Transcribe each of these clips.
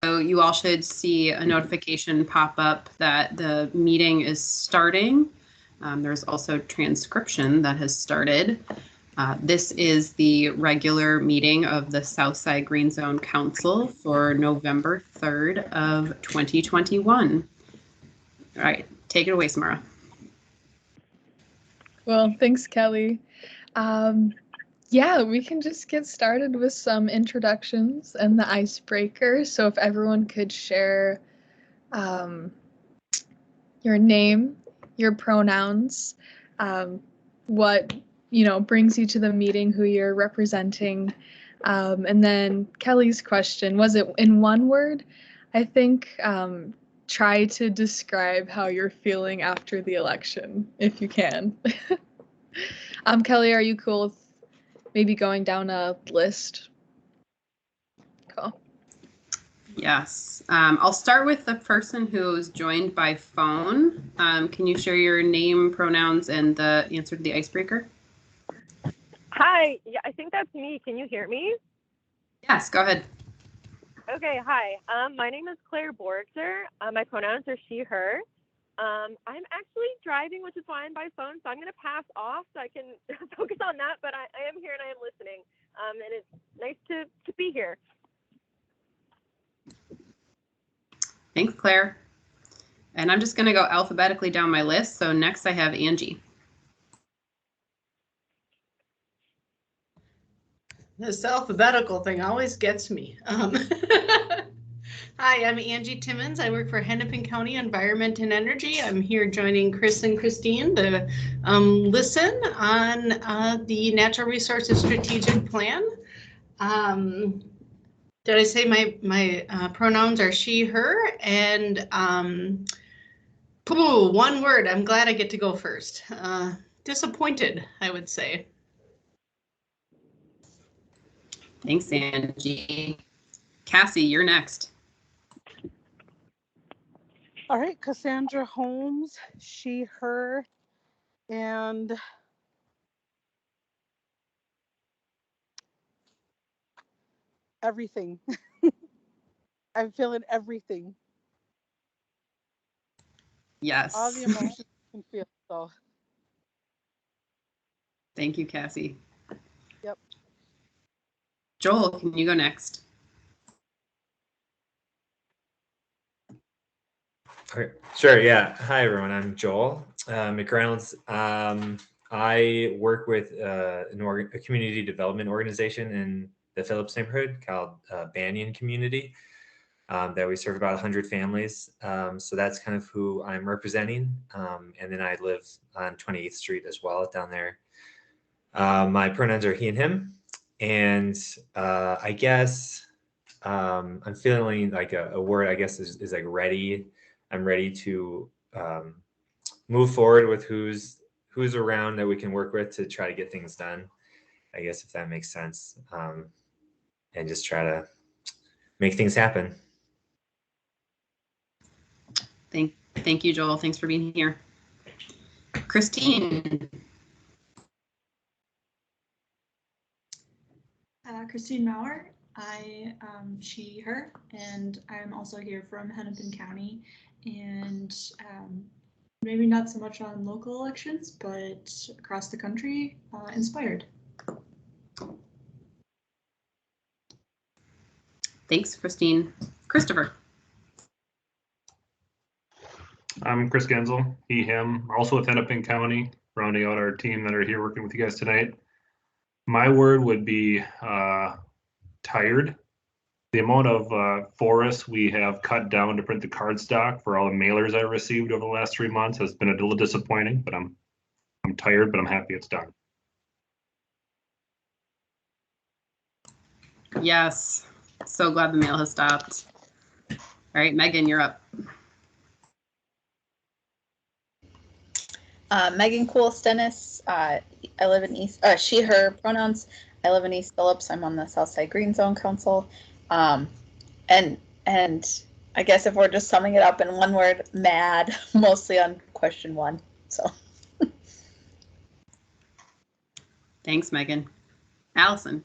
you all should see a notification pop up that the meeting is starting. There's also transcription that has started. This is the regular meeting of the Southside Green Zone Council for November 3rd of 2021. All right, take it away, Samara. Well, thanks, Kelly. Yeah, we can just get started with some introductions and the icebreaker. So if everyone could share your name, your pronouns, what brings you to the meeting, who you're representing, and then Kelly's question, was it in one word? I think try to describe how you're feeling after the election, if you can. Kelly, are you cool with maybe going down a list? Cool. Yes. I'll start with the person who's joined by phone. Can you share your name, pronouns, and the answer to the icebreaker? Hi. Yeah, I think that's me. Can you hear me? Yes, go ahead. Okay. Hi. My name is Claire Borgser. My pronouns are she, her. I'm actually driving, which is why I'm by phone, so I'm going to pass off so I can focus on that, but I am here and I am listening, and it's nice to be here. Thanks, Claire. And I'm just going to go alphabetically down my list. So next I have Angie. This alphabetical thing always gets me. Hi, I'm Angie Timmons. I work for Hennepin County Environment and Energy. I'm here joining Chris and Christine to listen on the Natural Resources Strategic Plan. Did I say my pronouns are she, her, and one word. I'm glad I get to go first. Disappointed, I would say. Thanks, Angie. Cassie, you're next. All right, Cassandra Holmes, she, her, and everything. I'm feeling everything. Yes. All the emotions you can feel. So. Thank you, Cassie. Yep. Joel, can you go next? Okay. Sure, yeah. Hi, everyone. I'm Joel McReynolds. I work with a community development organization in the Phillips neighborhood called Banyan Community that we serve about 100 families. So that's kind of who I'm representing. And then I live on 28th Street as well down there. My pronouns are he and him. And I guess I'm feeling like a word, I guess, is like ready. I'm ready to move forward with who's around that we can work with to try to get things done, I guess, if that makes sense, and just try to make things happen. Thank you, Joel. Thanks for being here. Christine. Christine Maurer. I she, her, and I'm also here from Hennepin County, and maybe not so much on local elections, but across the country, inspired. Thanks, Christine. Christopher. I'm Chris Genzel, he, him, also with Hennepin County, rounding out our team that are here working with you guys tonight. My word would be tired. The amount of forests we have cut down to print the cardstock for all the mailers I received over the last 3 months has been a little disappointing, but I'm tired, but I'm happy it's done. Yes, so glad the mail has stopped. All right, Megan, you're up. Megan Cool-Stennis. I live in East, she, her pronouns. I live in East Phillips. I'm on the Southside Green Zone Council. And I guess if we're just summing it up in one word, mad, mostly on question 1. So. Thanks, Megan. Allison.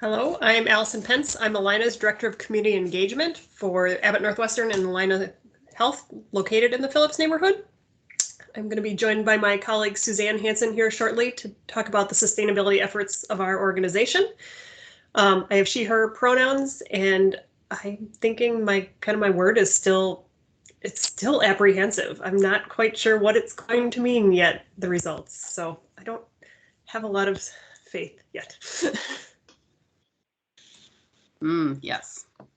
Hello, I'm Allison Pence. I'm Alina's Director of Community Engagement for Abbott Northwestern and Alina Health, located in the Phillips neighborhood. I'm going to be joined by my colleague Suzanne Hansen here shortly to talk about the sustainability efforts of our organization. I have she, her pronouns, and I'm thinking my word is still apprehensive. I'm not quite sure what it's going to mean yet, the results. So I don't have a lot of faith yet. Yes. All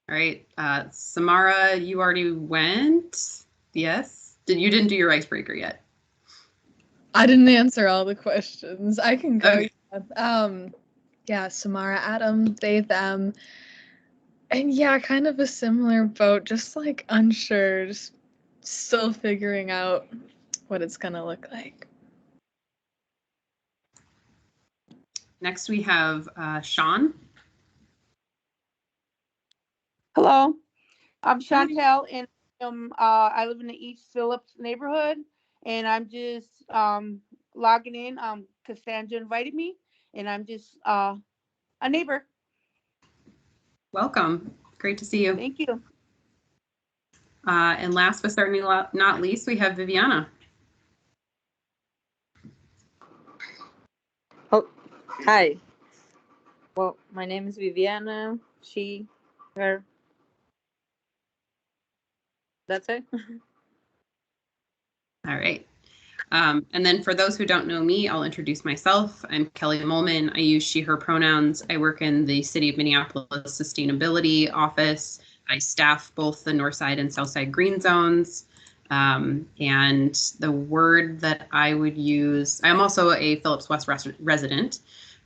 right. Samara, you already went. Yes. You didn't do your icebreaker yet. I didn't answer all the questions. I can go. Okay. Yeah, Samara, Adam, they, them. And yeah, kind of a similar boat, just like unsure, just still figuring out what it's gonna look like. Next we have Sean. Hello, I'm Chantel, and I live in the East Phillips neighborhood, and I'm just logging in. Cassandra invited me, and I'm just a neighbor. Welcome. Great to see you. Thank you. And last but certainly not least, we have Viviana. Oh, hi. Well, my name is Viviana. She, her. That's it. All right. And then for those who don't know me, I'll introduce myself. I'm Kelly Molman. I use she, her pronouns. I work in the City of Minneapolis Sustainability Office. I staff both the Northside and Southside green zones. And the word that I would use, I'm also a Phillips West resident.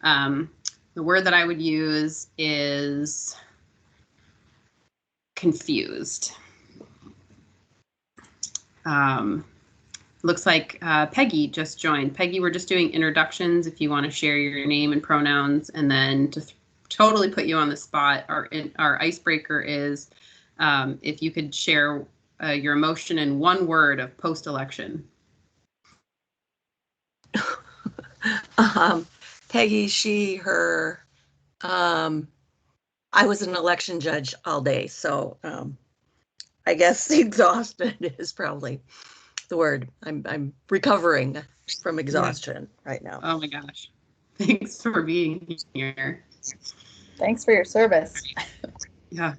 The word that I would use is confused. Looks like Peggy just joined. Peggy, we're just doing introductions. If you want to share your name and pronouns, and then to totally put you on the spot, our icebreaker is if you could share your emotion in one word of post-election. Peggy, she, her. I was an election judge all day, so I guess exhausted is probably the word. I'm recovering from exhaustion right now. Oh my gosh. Thanks for being here. Thanks for your service. Yeah.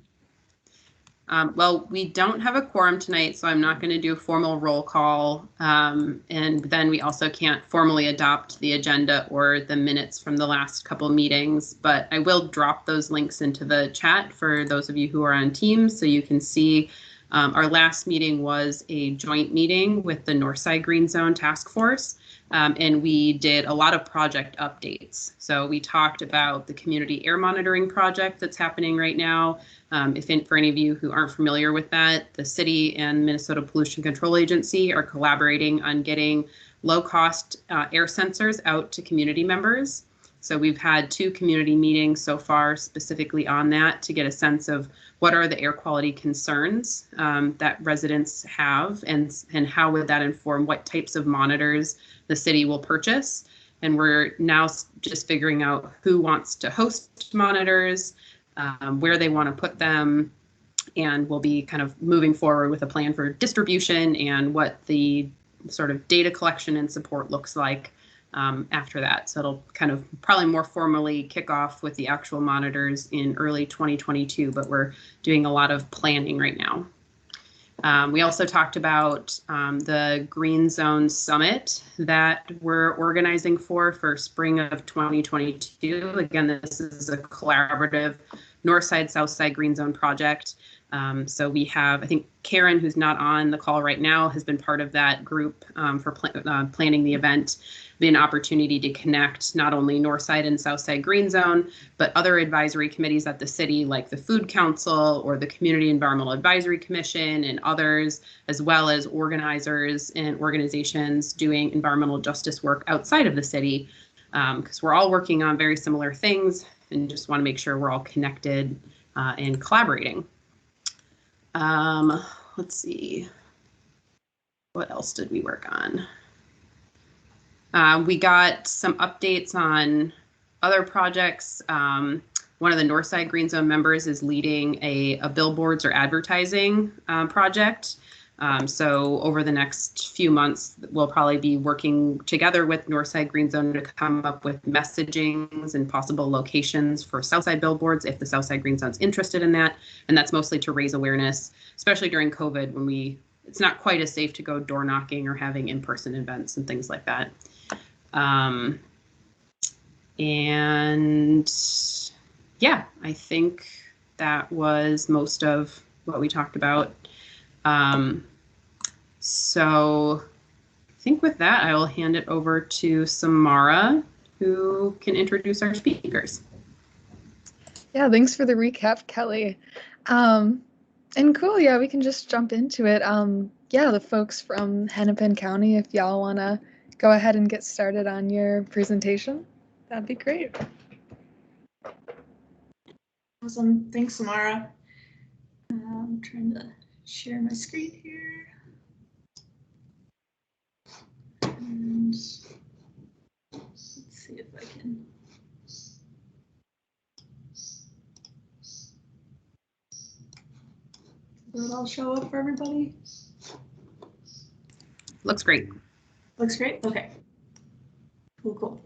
Well, we don't have a quorum tonight, so I'm not going to do a formal roll call. And then we also can't formally adopt the agenda or the minutes from the last couple meetings, but I will drop those links into the chat for those of you who are on Teams so you can see. Our last meeting was a joint meeting with the Northside Green Zone Task Force, and we did a lot of project updates. So we talked about the community air monitoring project that's happening right now. For any of you who aren't familiar with that, the city and Minnesota Pollution Control Agency are collaborating on getting low-cost air sensors out to community members. So we've had 2 community meetings so far specifically on that to get a sense of what are the air quality concerns that residents have, and how would that inform what types of monitors the city will purchase. And we're now just figuring out who wants to host monitors, where they want to put them, and we'll be kind of moving forward with a plan for distribution and what the sort of data collection and support looks like after that. So it'll kind of probably more formally kick off with the actual monitors in early 2022, but we're doing a lot of planning right now. We also talked about the Green Zone Summit that we're organizing for spring of 2022. Again, this is a collaborative Northside, Southside Green Zone project. So we have, I think Karen, who's not on the call right now, has been part of that group for planning the event. Be an opportunity to connect not only Northside and Southside Green Zone, but other advisory committees at the city, like the Food Council or the Community Environmental Advisory Commission and others, as well as organizers and organizations doing environmental justice work outside of the city, because we're all working on very similar things and just want to make sure we're all connected and collaborating. Let's see. What else did we work on? We got some updates on other projects, one of the Northside Green Zone members is leading a billboards or advertising project. So over the next few months, we'll probably be working together with Northside Green Zone to come up with messagings and possible locations for Southside billboards if the Southside Green Zone's interested in that. And that's mostly to raise awareness, especially during COVID when it's not quite as safe to go door knocking or having in-person events and things like that. And yeah, I think that was most of what we talked about. So I think with that, I will hand it over to Samara, who can introduce our speakers. Yeah, thanks for the recap, Kelly. And cool, yeah, we can just jump into it. Yeah, the folks from Hennepin County, if y'all want to go ahead and get started on your presentation, that'd be great. Awesome. Thanks, Samara. I'm trying to share my screen here. And let's see if I can. Will it all show up for everybody? Looks great. Looks great? Okay. Cool.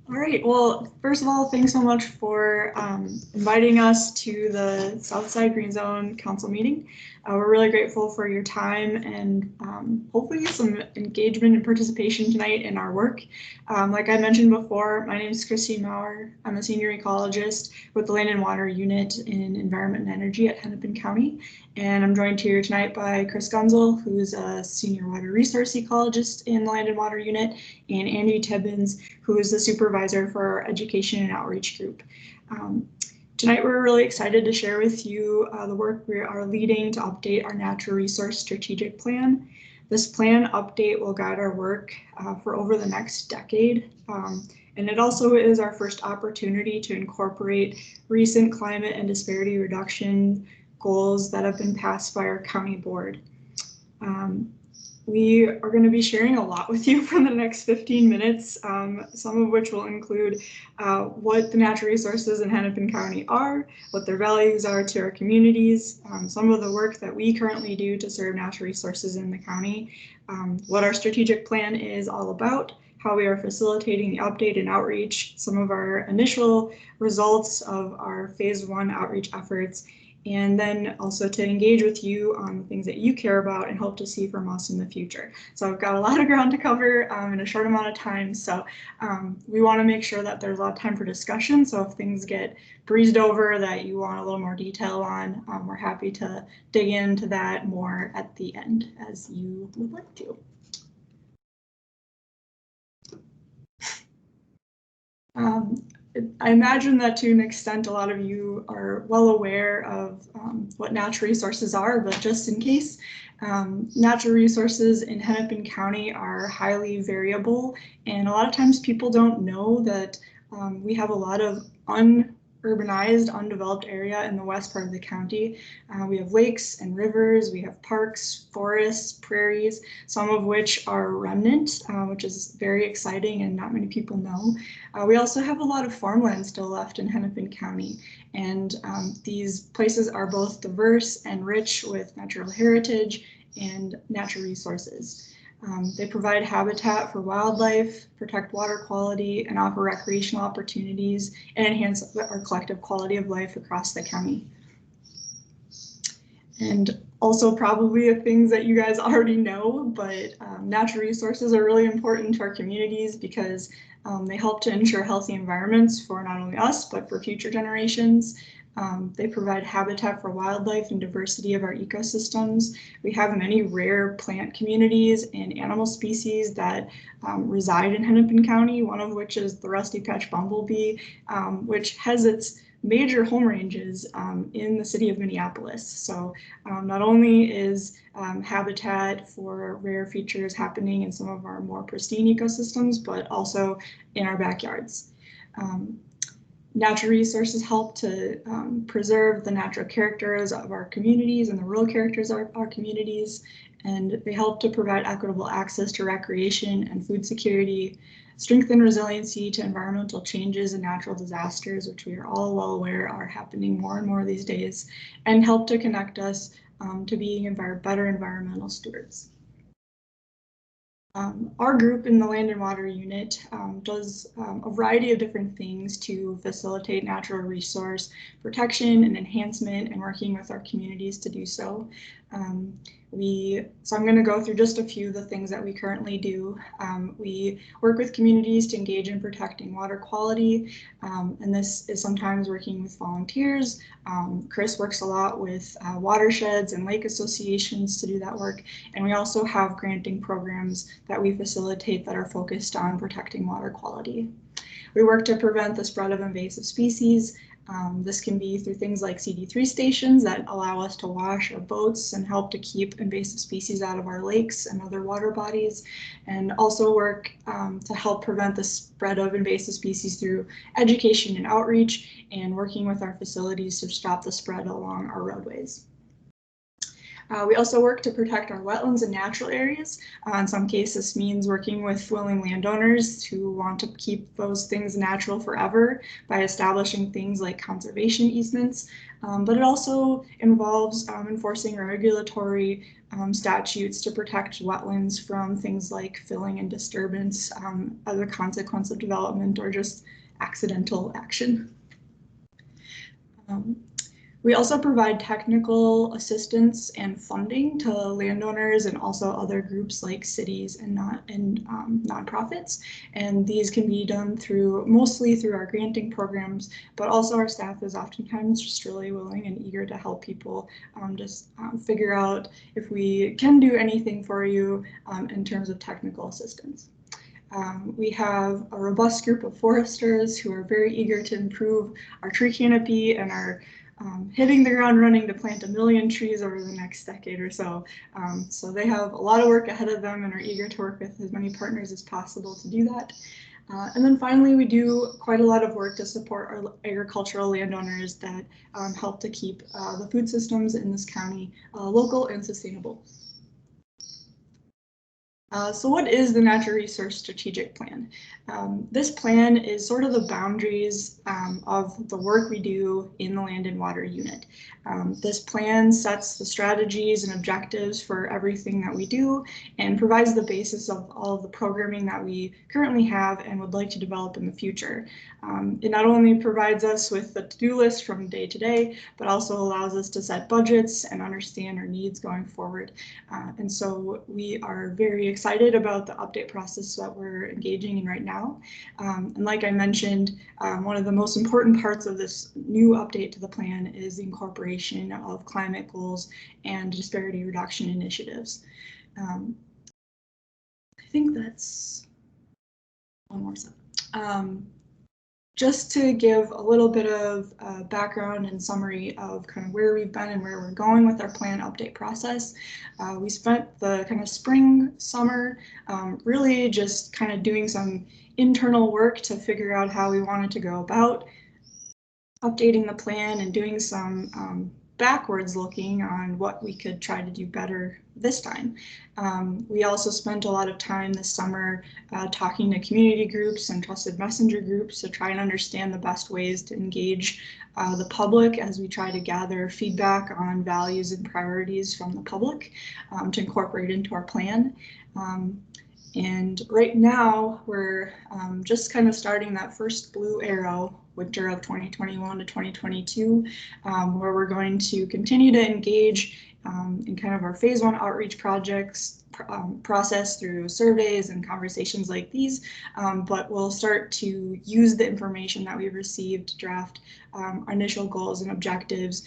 All right, well, first of all, thanks so much for inviting us to the Southside Green Zone Council meeting. We're really grateful for your time and hopefully some engagement and participation tonight in our work. Like I mentioned before, my name is Christine Maurer. I'm a senior ecologist with the Land and Water Unit in Environment and Energy at Hennepin County. And I'm joined here tonight by Chris Gunzel, who's a senior water resource ecologist in the Land and Water Unit, and Angie Tibbins, who is the supervisor for our education and outreach group. Tonight, we're really excited to share with you the work we are leading to update our natural resource strategic plan. This plan update will guide our work for over the next decade. And it also is our first opportunity to incorporate recent climate and disparity reduction goals that have been passed by our county board. We are going to be sharing a lot with you for the next 15 minutes, some of which will include what the natural resources in Hennepin County are, what their values are to our communities, some of the work that we currently do to serve natural resources in the county, what our strategic plan is all about, how we are facilitating the update and outreach, some of our initial results of our phase 1 outreach efforts, and then also to engage with you on the things that you care about and hope to see from us in the future. So I've got a lot of ground to cover in a short amount of time. So we want to make sure that there's a lot of time for discussion. So if things get breezed over that you want a little more detail on, we're happy to dig into that more at the end as you would like to. I imagine that to an extent, a lot of you are well aware of what natural resources are, but just in case, natural resources in Hennepin County are highly variable, and a lot of times people don't know that we have a lot of urbanized, undeveloped area in the west part of the county. We have lakes and rivers, we have parks, forests, prairies, some of which are remnant, which is very exciting and not many people know. We also have a lot of farmland still left in Hennepin County, and these places are both diverse and rich with natural heritage and natural resources. They provide habitat for wildlife, protect water quality, and offer recreational opportunities and enhance our collective quality of life across the county. And also probably things that you guys already know, but natural resources are really important to our communities because they help to ensure healthy environments for not only us, but for future generations. They provide habitat for wildlife and diversity of our ecosystems. We have many rare plant communities and animal species that reside in Hennepin County, one of which is the rusty patch bumblebee, which has its major home ranges in the city of Minneapolis. So not only is habitat for rare features happening in some of our more pristine ecosystems, but also in our backyards. Natural resources help to preserve the natural characters of our communities and the rural characters of our communities, and they help to provide equitable access to recreation and food security, strengthen resiliency to environmental changes and natural disasters, which we are all well aware are happening more and more these days, and help to connect us to being better environmental stewards. Our group in the Land and Water Unit does a variety of different things to facilitate natural resource protection and enhancement, and working with our communities to do so. So I'm going to go through just a few of the things that we currently do. We work with communities to engage in protecting water quality, and this is sometimes working with volunteers. Chris works a lot with watersheds and lake associations to do that work, and we also have granting programs that we facilitate that are focused on protecting water quality. We work to prevent the spread of invasive species. This can be through things like CD3 stations that allow us to wash our boats and help to keep invasive species out of our lakes and other water bodies, and also work to help prevent the spread of invasive species through education and outreach, and working with our facilities to stop the spread along our roadways. We also work to protect our wetlands and natural areas. In some cases, this means working with willing landowners who want to keep those things natural forever by establishing things like conservation easements. But it also involves enforcing regulatory statutes to protect wetlands from things like filling and disturbance as a consequence of development or just accidental action. We also provide technical assistance and funding to landowners and also other groups like cities and nonprofits. And these can be done mostly through our granting programs, but also our staff is oftentimes just really willing and eager to help people figure out if we can do anything for you in terms of technical assistance. We have a robust group of foresters who are very eager to improve our tree canopy and are hitting the ground running to plant 1 million trees over the next decade or so. So they have a lot of work ahead of them and are eager to work with as many partners as possible to do that. And then finally, we do quite a lot of work to support our agricultural landowners that help to keep the food systems in this county local and sustainable. So what is the Natural Resource Strategic Plan? This plan is sort of the boundaries of the work we do in the Land and Water Unit. This plan sets the strategies and objectives for everything that we do and provides the basis of all of the programming that we currently have and would like to develop in the future. It not only provides us with the to-do list from day to day, but also allows us to set budgets and understand our needs going forward. And so we are very excited about the update process that we're engaging in right now. And like I mentioned, one of the most important parts of this new update to the plan is the incorporation of climate goals and disparity reduction initiatives. I think that's one more slide. Just to give a little bit of background and summary of kind of where we've been and where we're going with our plan update process. We spent the kind of spring, summer, really just kind of doing some internal work to figure out how we wanted to go about updating the plan and doing some backwards looking on what we could try to do better this time. We also spent a lot of time this summer talking to community groups and trusted messenger groups to try and understand the best ways to engage the public as we try to gather feedback on values and priorities from the public to incorporate into our plan. And right now we're just kind of starting that first blue arrow, winter of 2021 to 2022, where we're going to continue to engage in kind of our phase 1 outreach projects process through surveys and conversations like these, but we'll start to use the information that we've received to draft our initial goals and objectives,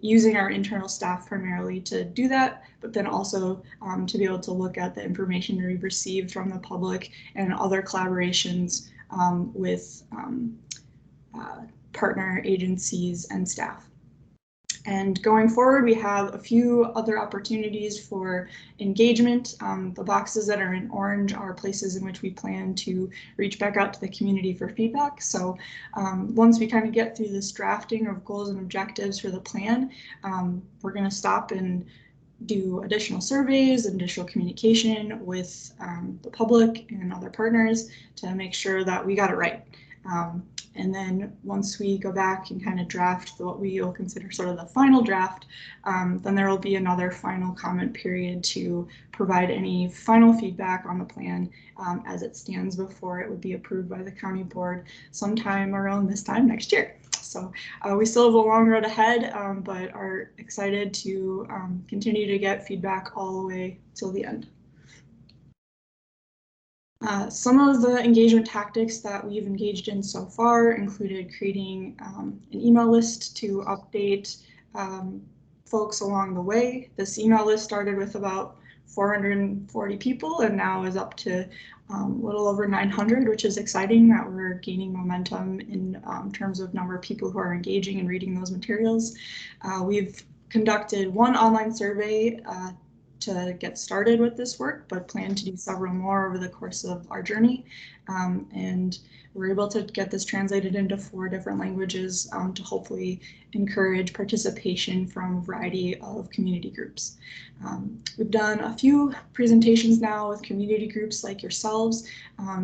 using our internal staff primarily to do that, but then also to be able to look at the information we've received from the public and other collaborations with partner agencies and staff. And going forward, we have a few other opportunities for engagement. The boxes that are in orange are places in which we plan to reach back out to the community for feedback. So once we kind of get through this drafting of goals and objectives for the plan, we're going to stop and do additional surveys and additional communication with the public and other partners to make sure that we got it right. And then once we go back and kind of draft what we will consider sort of the final draft, then there will be another final comment period to provide any final feedback on the plan as it stands before it would be approved by the county board sometime around this time next year. So we still have a long road ahead, but are excited to continue to get feedback all the way till the end. Some of the engagement tactics that we've engaged in so far included creating an email list to update folks along the way. This email list started with about 440 people and now is up to a little over 900, which is exciting that we're gaining momentum in terms of number of people who are engaging and reading those materials. We've conducted one online survey to get started with this work, but plan to do several more over the course of our journey. And we're able to get this translated into 4 different languages to hopefully encourage participation from a variety of community groups. We've done a few presentations now with community groups like yourselves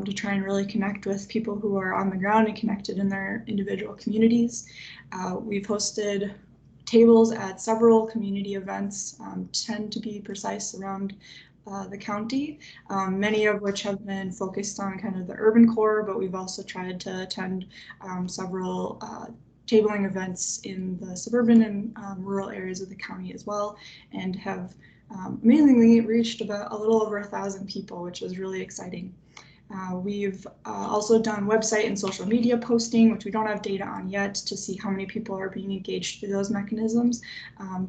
to try and really connect with people who are on the ground and connected in their individual communities. We've hosted tables at several community events, 10 to be precise, around the county, many of which have been focused on kind of the urban core, but we've also tried to attend several tabling events in the suburban and rural areas of the county as well, and have amazingly reached about a little over 1,000 people, which is really exciting. We've also done website and social media posting, which we don't have data on yet to see how many people are being engaged through those mechanisms,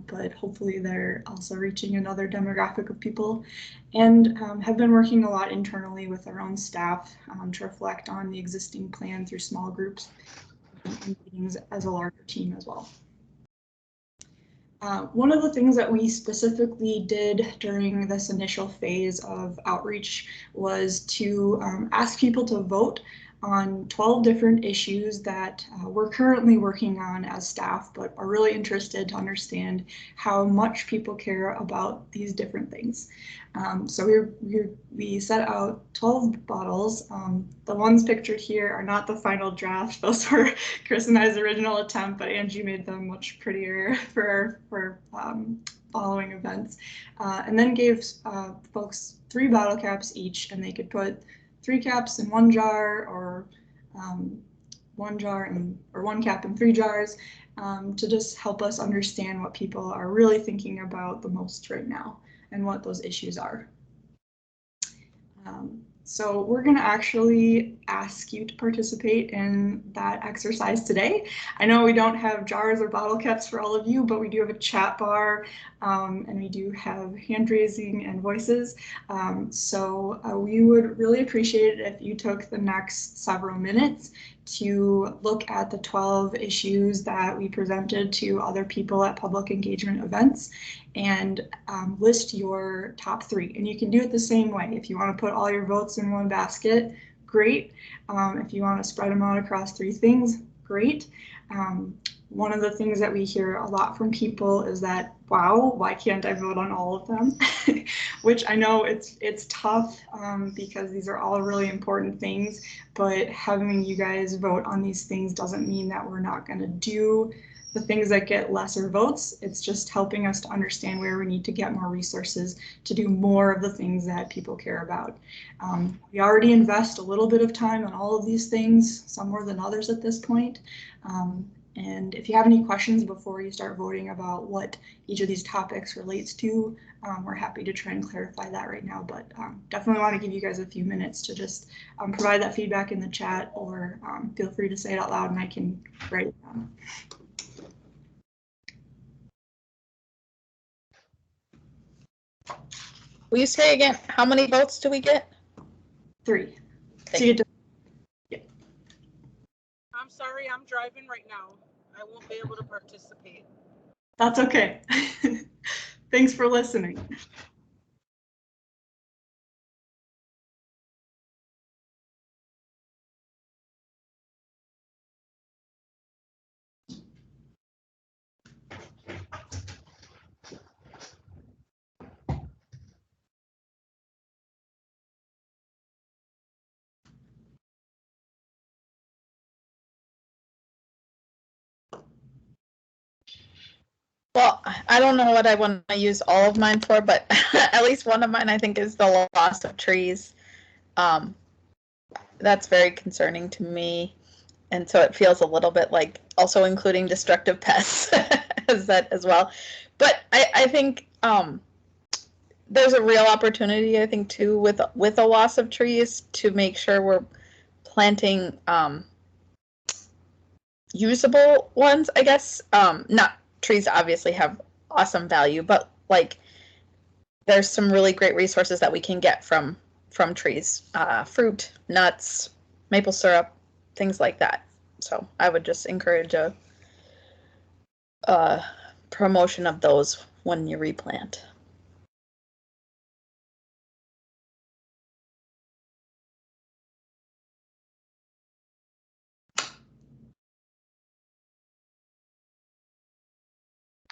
but hopefully they're also reaching another demographic of people, and have been working a lot internally with our own staff to reflect on the existing plan through small groups and meetings as a larger team as well. One of the things that we specifically did during this initial phase of outreach was to ask people to vote on 12 different issues that we're currently working on as staff, but are really interested to understand how much people care about these different things. So we set out 12 bottles. The ones pictured here are not the final draft. Those were Chris and I's original attempt, but Angie made them much prettier for following events. And then gave folks 3 bottle caps each, and they could put 3 caps in 1 jar, or 1 cap in 3 jars, to just help us understand what people are really thinking about the most right now and what those issues are. So we're going to actually ask you to participate in that exercise today. I know we don't have jars or bottle caps for all of you, but we do have a chat bar, and we do have hand raising and voices. So we would really appreciate it if you took the next several minutes to look at the 12 issues that we presented to other people at public engagement events and list your top 3. And you can do it the same way. If you want to put all your votes in one basket, great. If you want to spread them out across 3 things, great. One of the things that we hear a lot from people is that, wow, why can't I vote on all of them? Which I know it's tough because these are all really important things, but having you guys vote on these things doesn't mean that we're not going to do the things that get lesser votes. It's just helping us to understand where we need to get more resources to do more of the things that people care about. We already invest a little bit of time on all of these things, some more than others at this point. And if you have any questions before you start voting about what each of these topics relates to, we're happy to try and clarify that right now, but definitely want to give you guys a few minutes to just provide that feedback in the chat, or feel free to say it out loud and I can write it down. Will you say again, how many votes do we get? 3. So you get to, I'm sorry, I'm driving right now. I won't be able to participate. That's okay. Thanks for listening. Well, I don't know what I want to use all of mine for, but at least one of mine I think is the loss of trees. That's very concerning to me. And so it feels a little bit like also including destructive pests as that as well. But I think there's a real opportunity, I think, too, with a loss of trees to make sure we're planting usable ones, I guess. Not trees obviously have awesome value, but like there's some really great resources that we can get from trees, fruit, nuts, maple syrup, things like that. So I would just encourage a promotion of those when you replant.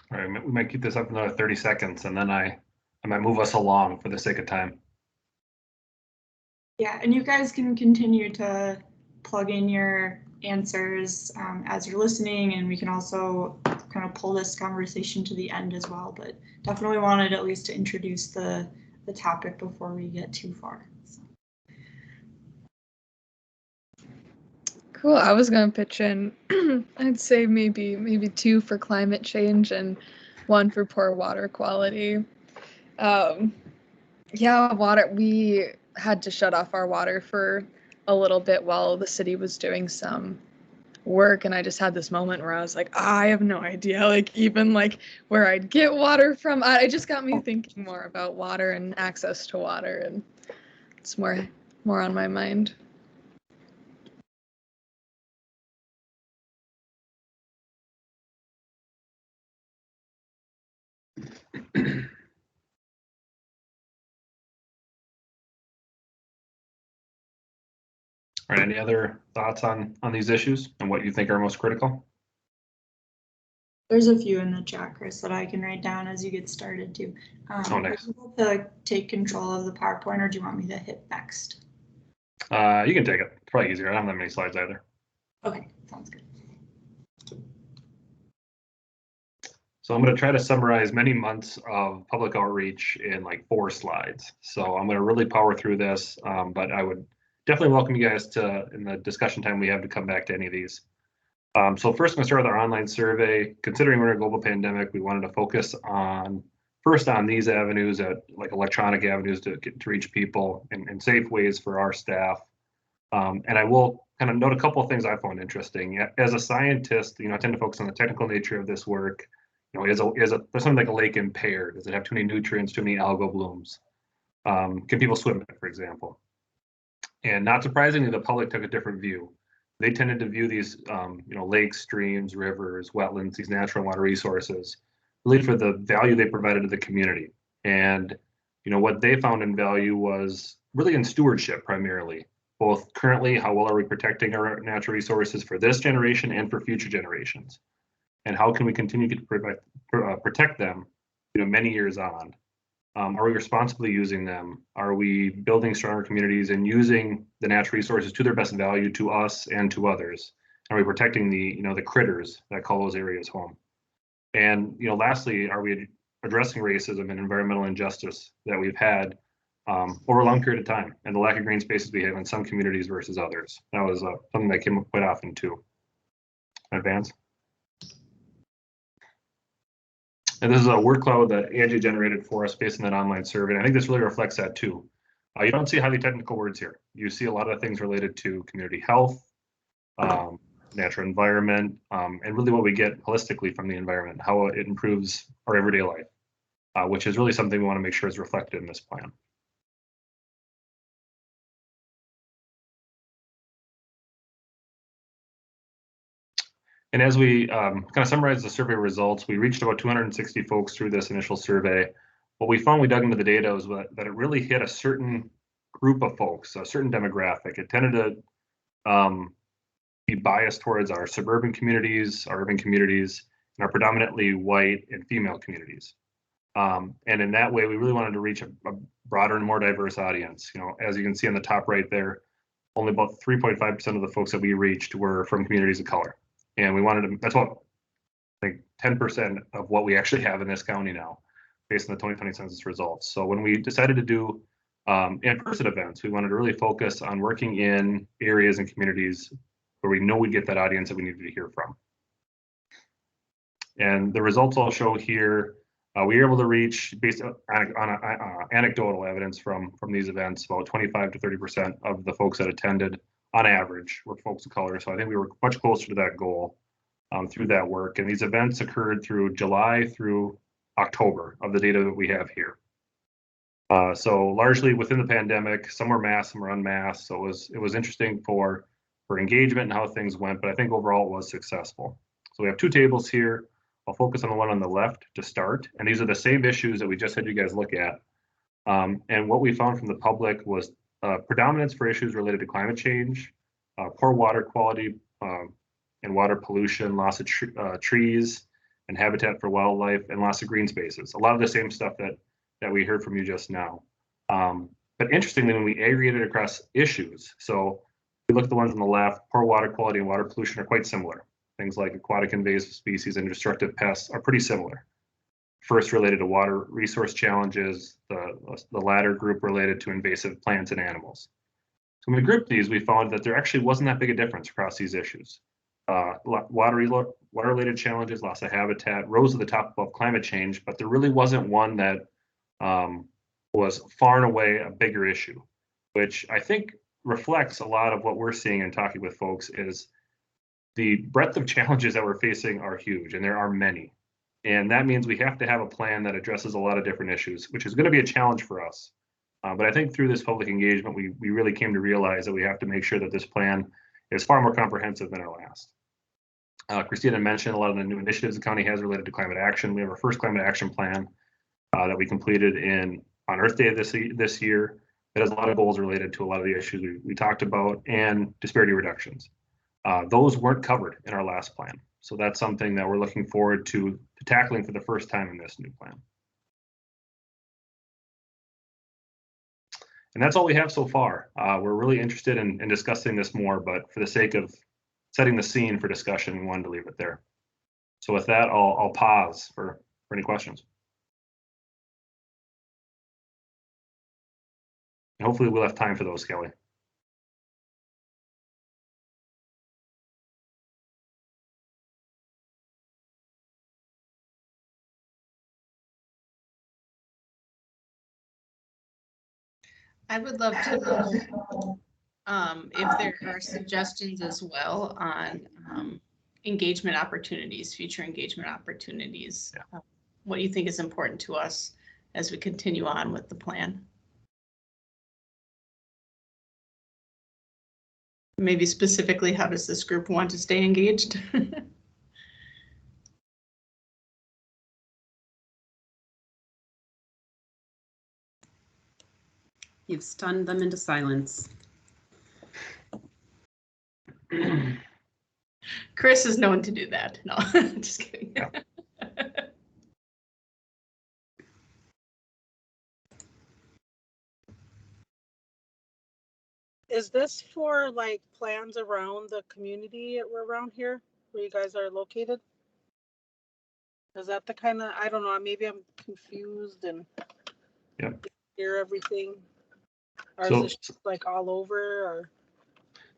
All right, we might keep this up another 30 seconds, and then I might move us along for the sake of time. Yeah, and you guys can continue to plug in your answers as you're listening, and we can also kind of pull this conversation to the end as well, but definitely wanted at least to introduce the topic before we get too far. So. Cool. I was gonna pitch in. I'd say maybe 2 for climate change and 1 for poor water quality. Yeah, water. We had to shut off our water for a little bit while the city was doing some work, and I just had this moment where I was like, I have no idea, like even like where I'd get water from. It just got me thinking more about water and access to water, and it's more on my mind. All right, any other thoughts on these issues and what you think are most critical? There's a few in the chat, Chris, that I can write down as you get started too. Oh, nice. Are you able to take control of the PowerPoint, or do you want me to hit next? You can take it. It's probably easier. I don't have that many slides either. Okay, sounds good. So I'm going to try to summarize many months of public outreach in like 4 slides. So I'm going to really power through this, but I would definitely welcome you guys to, in the discussion time we have, to come back to any of these. So first, I'm going to start with our online survey. Considering we're in a global pandemic, we wanted to focus on first on these avenues, like electronic avenues to reach people in safe ways for our staff. And I will kind of note a couple of things I found interesting. As a scientist, I tend to focus on the technical nature of this work. Is there's something like a lake impaired? Does it have too many nutrients, too many algal blooms? Can people swim in it, for example? And not surprisingly, the public took a different view. They tended to view these, lakes, streams, rivers, wetlands, these natural water resources, really for the value they provided to the community. And, what they found in value was really in stewardship primarily, both currently, how well are we protecting our natural resources for this generation and for future generations? And how can we continue to protect them, many years on? Are we responsibly using them? Are we building stronger communities and using the natural resources to their best value to us and to others? Are we protecting the critters that call those areas home? And lastly, are we addressing racism and environmental injustice that we've had over a long period of time, and the lack of green spaces we have in some communities versus others? That was something that came up quite often too. Advance. And this is a workload that Angie generated for us based on that online survey. And I think this really reflects that too. You don't see highly technical words here. You see a lot of things related to community health, natural environment, and really what we get holistically from the environment, how it improves our everyday life, which is really something we want to make sure is reflected in this plan. And as we kind of summarize the survey results, we reached about 260 folks through this initial survey. What we found, we dug into the data, was that it really hit a certain group of folks, a certain demographic. It tended to be biased towards our suburban communities, our urban communities, and our predominantly white and female communities. And in that way, we really wanted to reach a broader and more diverse audience. You know, as you can see on the top right there, only about 3.5% of the folks that we reached were from communities of color. And we wanted to, that's what, I think 10% of what we actually have in this county now, based on the 2020 census results. So when we decided to do in-person events, we wanted to really focus on working in areas and communities where we know we get that audience that we needed to hear from. And the results I'll show here, we were able to reach, based on anecdotal evidence from these events, about 25 to 30% of the folks that attended on average were folks of color. So I think we were much closer to that goal through that work. And these events occurred through July through October of the data that we have here. So largely within the pandemic, some were masked, some were unmasked. So it was interesting for engagement and how things went, but I think overall it was successful. So we have two tables here. I'll focus on the one on the left to start. And these are the same issues that we just had you guys look at. And what we found from the public was predominance for issues related to climate change, poor water quality and water pollution, loss of trees and habitat for wildlife, and loss of green spaces. A lot of the same stuff that we heard from you just now. But interestingly, when we aggregated across issues, so we look at the ones on the left, poor water quality and water pollution are quite similar. Things like aquatic invasive species and destructive pests are pretty similar. First related to water resource challenges, the latter group related to invasive plants and animals. So when we grouped these, we found that there actually wasn't that big a difference across these issues. Water-related challenges, loss of habitat, rose to the top above climate change, but there really wasn't one that was far and away a bigger issue, which I think reflects a lot of what we're seeing and talking with folks is the breadth of challenges that we're facing are huge, and there are many. And that means we have to have a plan that addresses a lot of different issues, which is going to be a challenge for us. But I think through this public engagement, we really came to realize that we have to make sure that this plan is far more comprehensive than our last. Christina mentioned a lot of the new initiatives the county has related to climate action. We have our first climate action plan that we completed on Earth Day this year. That has a lot of goals related to a lot of the issues we talked about, and disparity reductions. Those weren't covered in our last plan. So that's something that we're looking forward to tackling for the first time in this new plan. And that's all we have so far. We're really interested in discussing this more, but for the sake of setting the scene for discussion, we wanted to leave it there. So with that, I'll pause for any questions. And hopefully we'll have time for those, Kelly. I would love to know if there are suggestions as well on engagement opportunities, future engagement opportunities. Yeah. What do you think is important to us as we continue on with the plan? Maybe specifically, how does this group want to stay engaged? You've stunned them into silence. Chris is known to do that. No, just kidding. Yeah. Is this for like plans around the community around here where you guys are located? Is that the kind of, I don't know, maybe I'm confused and hear everything? Or is this just like all over? Or?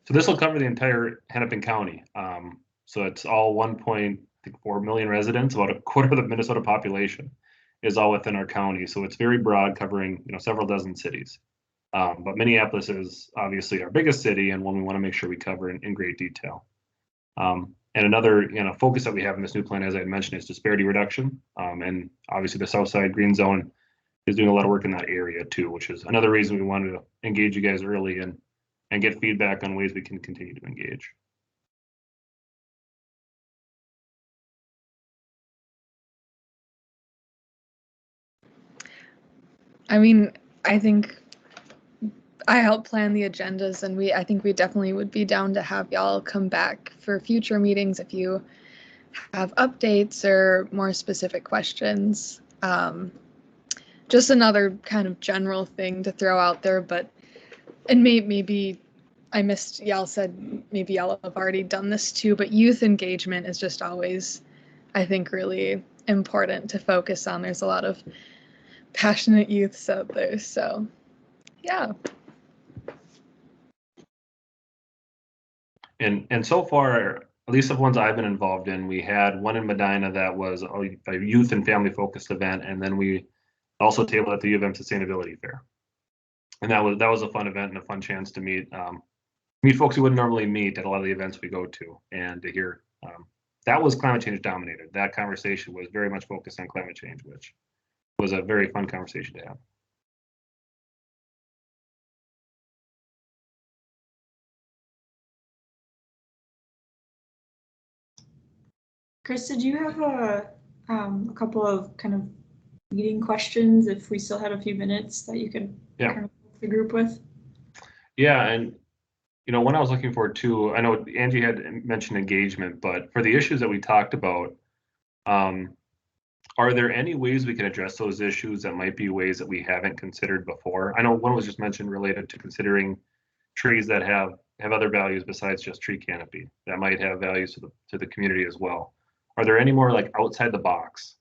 So this will cover the entire Hennepin County. So it's all 1.4 million residents, about a quarter of the Minnesota population is all within our county. So it's very broad, covering several dozen cities. But Minneapolis is obviously our biggest city and one we want to make sure we cover in great detail. And another focus that we have in this new plan, as I had mentioned, is disparity reduction. And obviously the Southside Green Zone is doing a lot of work in that area too, which is another reason we wanted to engage you guys early and get feedback on ways we can continue to engage. I mean, I think I help plan the agendas, and I think we definitely would be down to have y'all come back for future meetings if you have updates or more specific questions. Just another kind of general thing to throw out there, and maybe I missed, y'all said maybe y'all have already done this too, but youth engagement is just always, I think, really important to focus on. There's a lot of passionate youths out there, so yeah. And so far, at least the ones I've been involved in, we had one in Medina that was a youth and family focused event, and then we also tabled at the U of M Sustainability Fair. And that was a fun event and a fun chance to meet folks who wouldn't normally meet at a lot of the events we go to, and to hear that was climate change dominated. That conversation was very much focused on climate change, which was a very fun conversation to have. Chris, did you have a couple of kind of leading questions if we still had a few minutes that you could kind of the group with? Yeah, and when I was looking forward to, I know Angie had mentioned engagement, but for the issues that we talked about, are there any ways we can address those issues that might be ways that we haven't considered before? I know one was just mentioned related to considering trees that have other values besides just tree canopy that might have values to the community as well. Are there any more like outside the box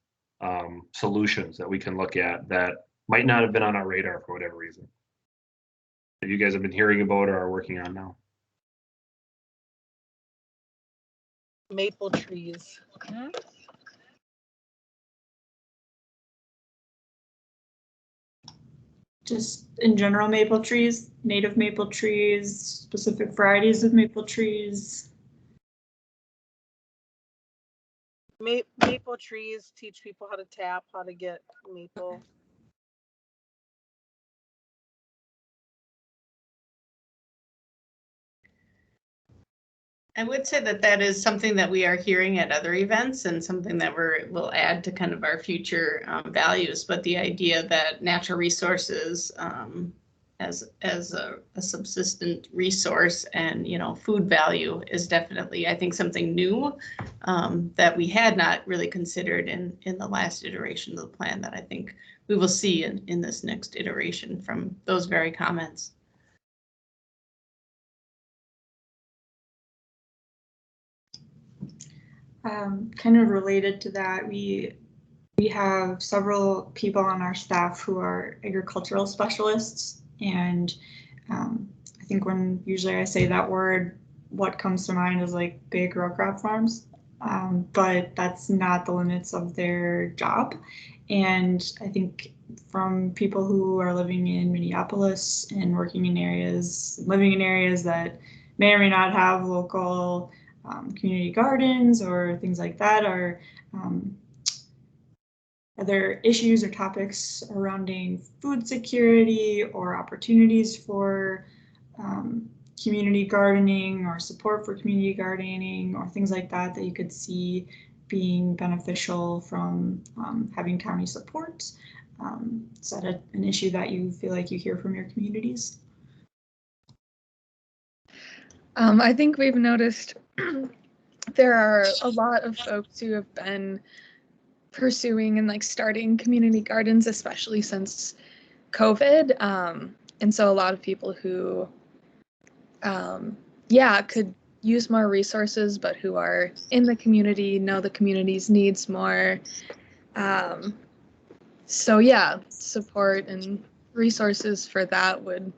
solutions that we can look at that might not have been on our radar for whatever reason, that you guys have been hearing about or are working on now? Maple trees. Just in general, maple trees, native maple trees, specific varieties of maple trees. Maple trees teach people how to tap, how to get maple. I would say that is something that we are hearing at other events and something that we'll add to kind of our future values. But the idea that natural resources as a subsistent resource and food value is definitely, I think, something new that we had not really considered in the last iteration of the plan that I think we will see in this next iteration from those very comments. Kind of related to that, we have several people on our staff who are agricultural specialists, and I think when usually I say that word, what comes to mind is like big row crop farms, but that's not the limits of their job. And I think from people who are living in Minneapolis and living in areas that may or may not have local community gardens or things like that, are there issues or topics surrounding food security or opportunities for community gardening or support for community gardening or things like that that you could see being beneficial from having county support? Is that an issue that you feel like you hear from your communities? I think we've noticed there are a lot of folks who have been pursuing and starting community gardens, especially since COVID. And so a lot of people who, could use more resources, but who are in the community, know the community's needs more. Support and resources for that would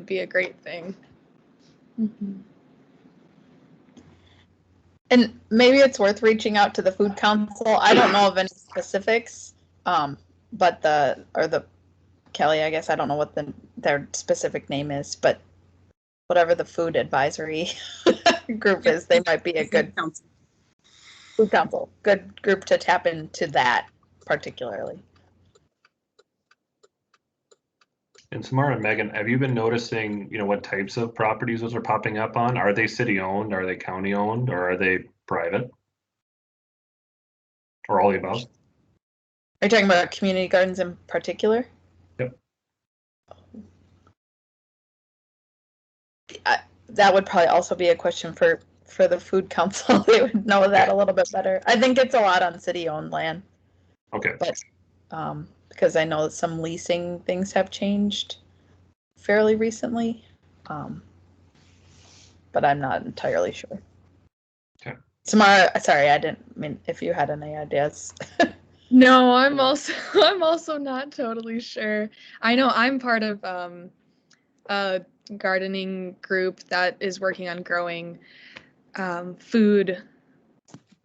be a great thing. Mm-hmm. And maybe it's worth reaching out to the food council. I don't know of any specifics, but Kelly, I guess I don't know what their specific name is, but whatever the food advisory group is, they might be a good food council, good group to tap into that particularly. And Samara and Megan, have you been noticing, what types of properties those are popping up on? Are they city owned? Are they county owned? Or are they private? Or all the above? Are you talking about community gardens in particular? that would probably also be a question for the food council. They would know that a little bit better. I think it's a lot on city-owned land. Okay. But because I know that some leasing things have changed fairly recently, but I'm not entirely sure. Okay. Samara, sorry, I didn't mean if you had any ideas. No, I'm also not totally sure. I know I'm part of a gardening group that is working on growing food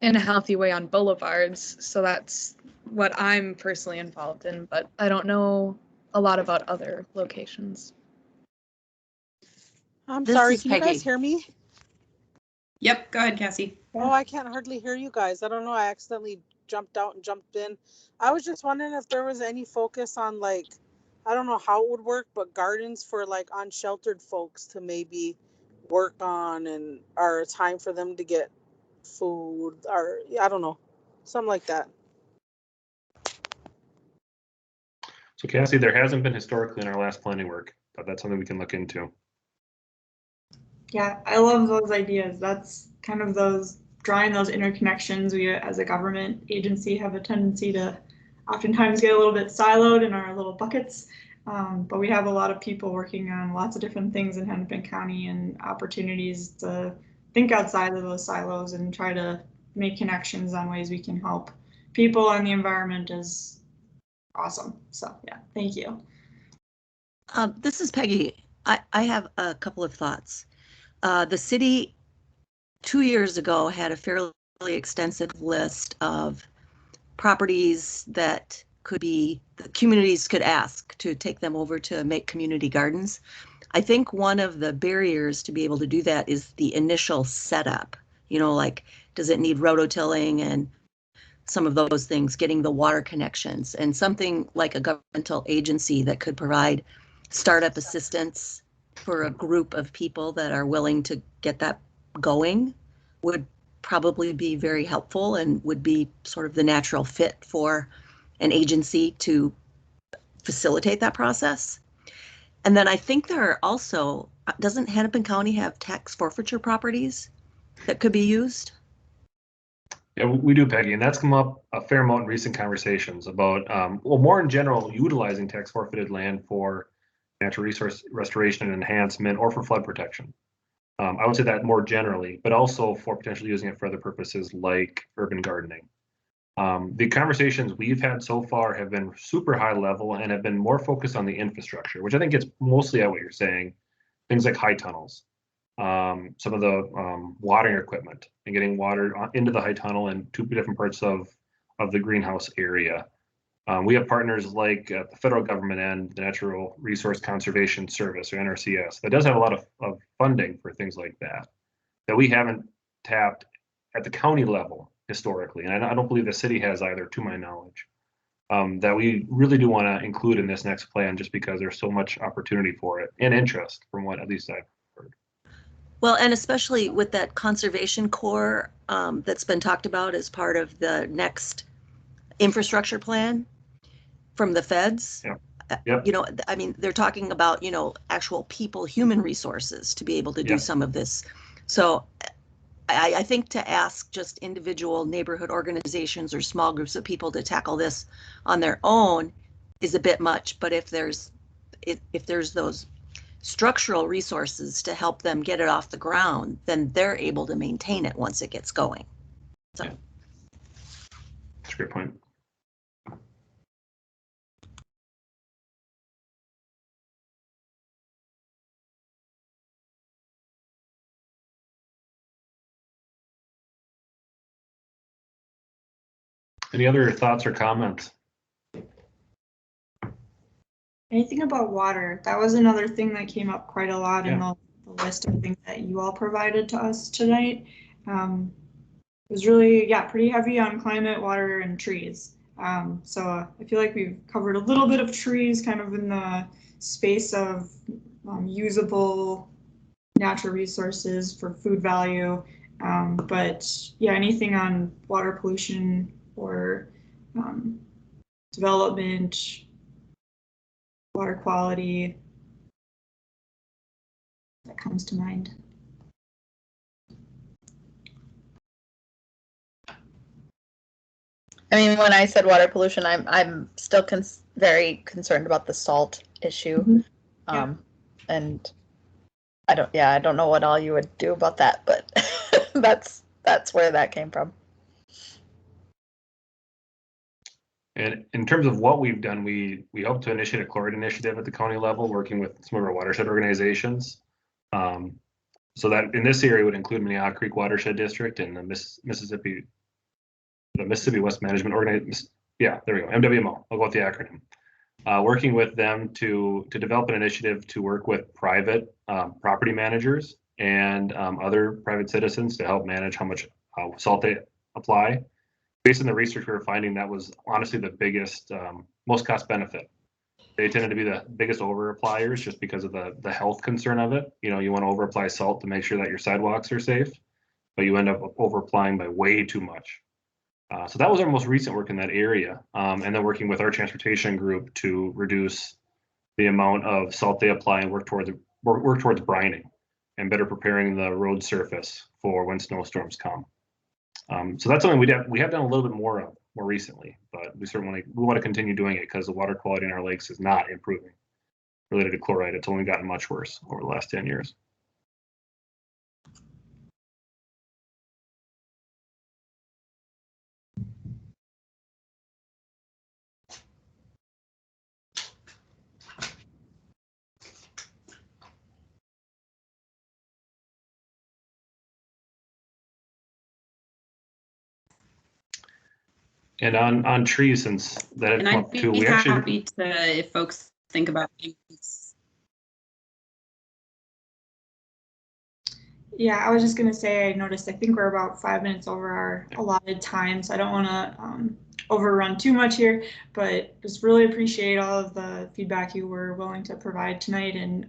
in a healthy way on boulevards. So that's what I'm personally involved in, but I don't know a lot about other locations. I'm This sorry, is can you guys Peggy. hear me? Yep, go ahead, Cassie. Oh, I can't hardly hear you guys. I don't know, I accidentally jumped out and jumped in. I was just wondering if there was any focus on, like, I don't know how it would work, but gardens for like unsheltered folks to maybe work on, and or a time for them to get food, or I don't know, something like that. So Cassie, there hasn't been historically in our last planning work, but that's something we can look into. Yeah, I love those ideas. That's kind of those drawing those interconnections. We as a government agency have a tendency to oftentimes get a little bit siloed in our little buckets. But we have a lot of people working on lots of different things in Hennepin County and opportunities to think outside of those silos and try to make connections on ways we can help people and the environment is awesome. So yeah, thank you. This is Peggy. I have a couple of thoughts. The city 2 years ago had a fairly extensive list of properties that the communities could ask to take them over to make community gardens. I think one of the barriers to be able to do that is the initial setup. You know, like, does it need rototilling and some of those things, getting the water connections, and something like a governmental agency that could provide startup assistance for a group of people that are willing to get that going would probably be very helpful and would be sort of the natural fit for an agency to facilitate that process. And then I think there are also, doesn't Hennepin County have tax forfeiture properties that could be used? Yeah, we do, Peggy, and that's come up a fair amount in recent conversations about, well, more in general, utilizing tax forfeited land for natural resource restoration and enhancement or for flood protection. I would say that more generally, but also for potentially using it for other purposes like urban gardening. The conversations we've had so far have been super high level and have been more focused on the infrastructure, which I think gets mostly at what you're saying, things like high tunnels, some of the watering equipment and getting water into the high tunnel in two different parts of the greenhouse area. We have partners like the federal government and the Natural Resource Conservation Service, or NRCS, that does have a lot of funding for things like that we haven't tapped at the county level historically. And I don't believe the city has either, to my knowledge, that we really do want to include in this next plan just because there's so much opportunity for it and interest from what at least I've heard. Well, and especially with that conservation core that's been talked about as part of the next infrastructure plan from the feds. Yep. Yep. You know, I mean, they're talking about, you know, actual people, human resources to be able to do some of this. So I think to ask just individual neighborhood organizations or small groups of people to tackle this on their own is a bit much. But if there's those structural resources to help them get it off the ground, then they're able to maintain it once it gets going. So That's a great point. Any other thoughts or comments? Anything about water? That was another thing that came up quite a lot in the list of things that you all provided to us tonight. It was really, pretty heavy on climate, water, and trees. So I feel like we've covered a little bit of trees kind of in the space of usable natural resources for food value. But yeah, anything on water pollution or development, water quality, that comes to mind. I mean, when I said water pollution, I'm still very concerned about the salt issue. And I don't know what all you would do about that, but that's where that came from. And in terms of what we've done, we hope to initiate a chloride initiative at the county level, working with some of our watershed organizations. So that in this area would include Minneapolis Creek Watershed District and the Mississippi West Management Organization. Yeah, there we go, MWMO. I'll go with the acronym. Working with them to develop an initiative to work with private property managers and other private citizens to help manage how much salt they apply. Based on the research, we were finding that was honestly the biggest, most cost benefit. They tended to be the biggest over appliers just because of the health concern of it. You know, you want to over apply salt to make sure that your sidewalks are safe, but you end up over applying by way too much. So that was our most recent work in that area. And then working with our transportation group to reduce the amount of salt they apply and work towards brining and better preparing the road surface for when snowstorms come. So that's something we have done a little bit more recently, but we want to continue doing it because the water quality in our lakes is not improving related to chloride. It's only gotten much worse over the last 10 years. And on trees, since that had And come I'd up be too, we happy actually to, if folks think about things. Yeah, I was just gonna say, I noticed, I think we're about 5 minutes over our allotted time, so I don't wanna overrun too much here, but just really appreciate all of the feedback you were willing to provide tonight, and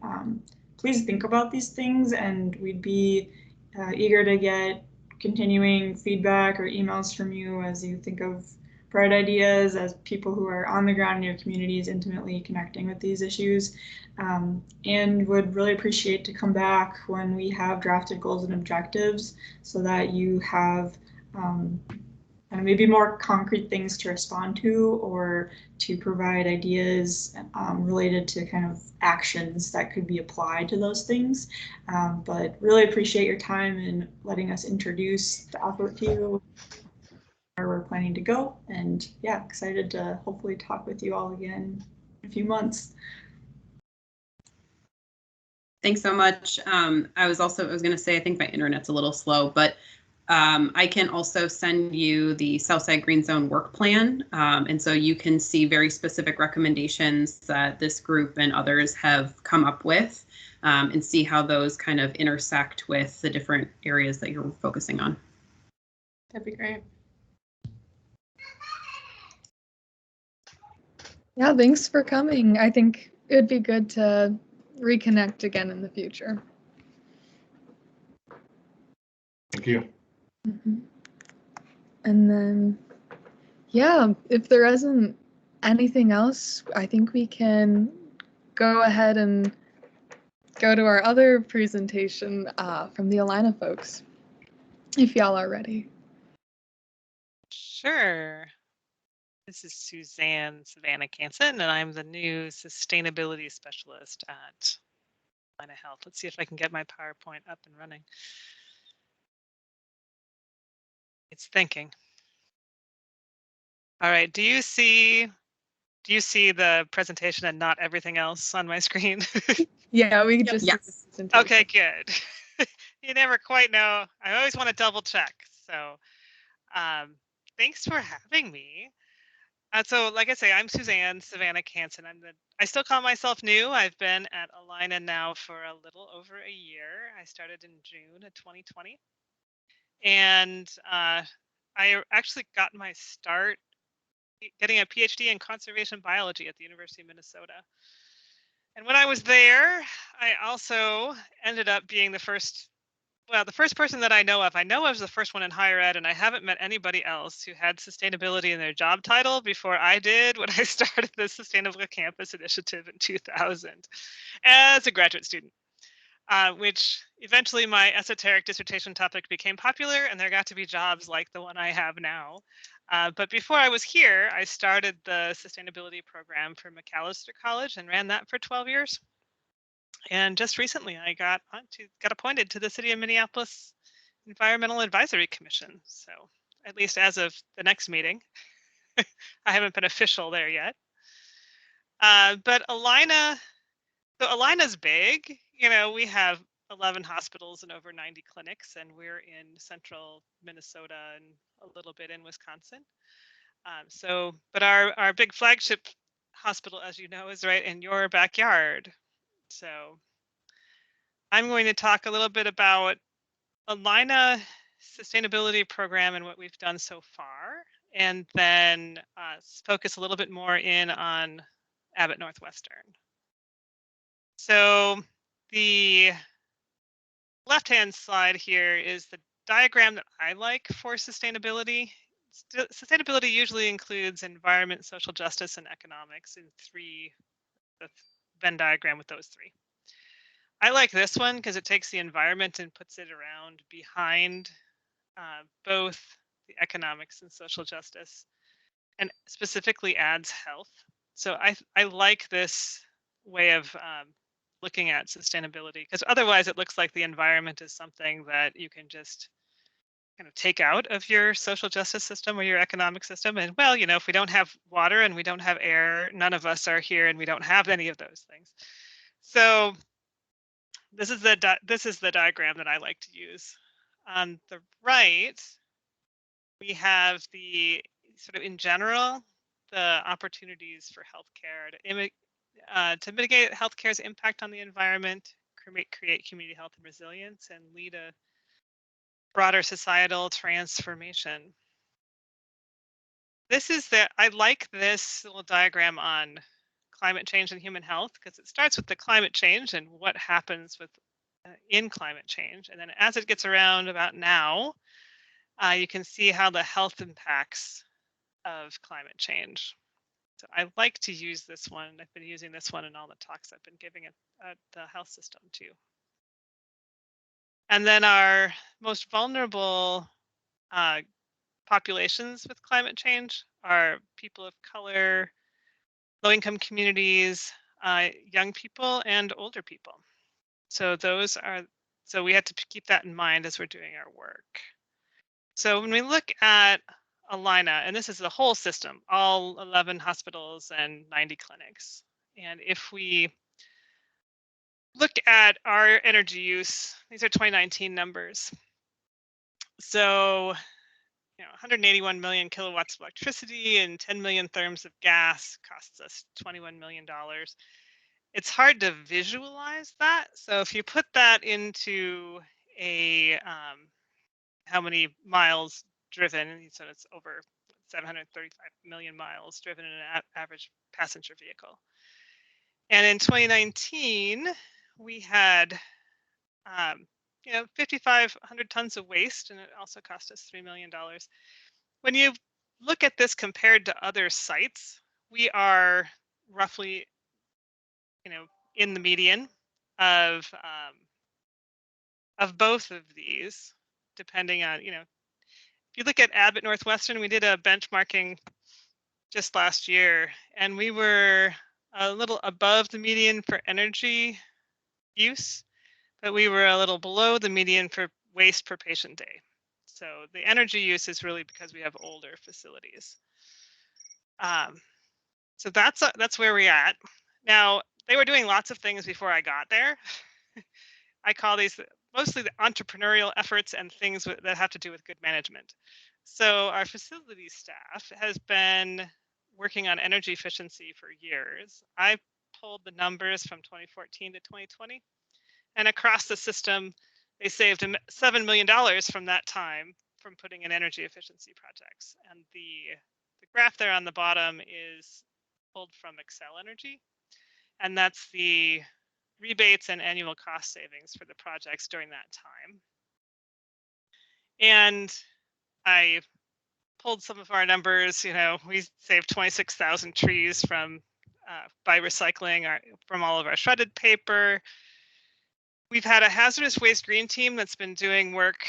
please think about these things, and we'd be eager to get continuing feedback or emails from you as you think of bright ideas, as people who are on the ground in your communities intimately connecting with these issues, and would really appreciate to come back when we have drafted goals and objectives so that you have maybe more concrete things to respond to or to provide ideas related to kind of actions that could be applied to those things. But really appreciate your time and letting us introduce the effort to you, where we're planning to go, and yeah, excited to hopefully talk with you all again in a few months. Thanks so much. I was going to say, I think my internet's a little slow, but I can also send you the Southside Green Zone work plan. And so you can see very specific recommendations that this group and others have come up with, and see how those kind of intersect with the different areas that you're focusing on. That'd be great. Yeah, thanks for coming. I think it would be good to reconnect again in the future. Thank you. Mm-hmm. And then, yeah, if there isn't anything else, I think we can go ahead and go to our other presentation from the Alina folks, if y'all are ready. Sure. This is Suzanne Savannah Canson, and I'm the new sustainability specialist at Alina Health. Let's see if I can get my PowerPoint up and running. It's thinking. All right, do you see the presentation and not everything else on my screen? Yeah, we just yes. Okay, good. You never quite know. I always want to double check. So thanks for having me. So like I say, I'm Suzanne Savannah Canson. I still call myself new. I've been at Alina now for a little over a year. I started in June of 2020. And I actually got my start getting a PhD in conservation biology at the University of Minnesota. And when I was there, I also ended up being the first person that I know of. I know I was the first one in higher ed, and I haven't met anybody else who had sustainability in their job title before I did when I started the Sustainable Campus Initiative in 2000 as a graduate student. which eventually my esoteric dissertation topic became popular, and there got to be jobs like the one I have now. But before I was here, I started the sustainability program for Macalester College and ran that for 12 years. And just recently, I got appointed to the City of Minneapolis Environmental Advisory Commission. So at least as of the next meeting, I haven't been official there yet. But Alina's big. You know, we have 11 hospitals and over 90 clinics, and we're in central Minnesota and a little bit in Wisconsin. But our big flagship hospital, as you know, is right in your backyard. So I'm going to talk a little bit about Alina sustainability program and what we've done so far, and then focus a little bit more in on Abbott Northwestern. So the left-hand slide here is the diagram that I like for sustainability. Sustainability usually includes environment, social justice, and economics in the Venn diagram with those three. I like this one because it takes the environment and puts it around behind both the economics and social justice, and specifically adds health. So I like this way of looking at sustainability, because otherwise it looks like the environment is something that you can just kind of take out of your social justice system or your economic system. And well, you know, if we don't have water and we don't have air, none of us are here and we don't have any of those things. So this is the diagram that I like to use. On the right, we have the sort of in general, the opportunities for healthcare to mitigate healthcare's impact on the environment, create community health and resilience, and lead a broader societal transformation. I like this little diagram on climate change and human health, because it starts with the climate change and what happens with in climate change. And then as it gets around about now, you can see how the health impacts of climate change. So I like to use this one. I've been using this one in all the talks I've been giving at the health system too. And then our most vulnerable populations with climate change are people of color, low-income communities, young people, and older people. So we have to keep that in mind as we're doing our work. So when we look at Alina, and this is the whole system, all 11 hospitals and 90 clinics. And if we look at our energy use, these are 2019 numbers. So, you know, 181 million kilowatts of electricity and 10 million therms of gas costs us $21 million. It's hard to visualize that. So if you put that into a how many miles driven, so it's over 735 million miles driven in an average passenger vehicle. And in 2019, we had 5,500 tons of waste, and it also cost us $3 million. When you look at this compared to other sites, we are roughly, in the median of both of these, depending on, if you look at Abbott Northwestern, we did a benchmarking just last year, and we were a little above the median for energy use, but we were a little below the median for waste per patient day. So the energy use is really because we have older facilities. So that's where we're at. Now, they were doing lots of things before I got there. I call these mostly the entrepreneurial efforts and things that have to do with good management. So our facilities staff has been working on energy efficiency for years. I pulled the numbers from 2014 to 2020, and across the system, they saved $7 million from that time from putting in energy efficiency projects. And the graph there on the bottom is pulled from Excel Energy, and that's the rebates and annual cost savings for the projects during that time. And I pulled some of our numbers. We saved 26,000 trees by recycling from all of our shredded paper. we've had a hazardous waste green team that's been doing work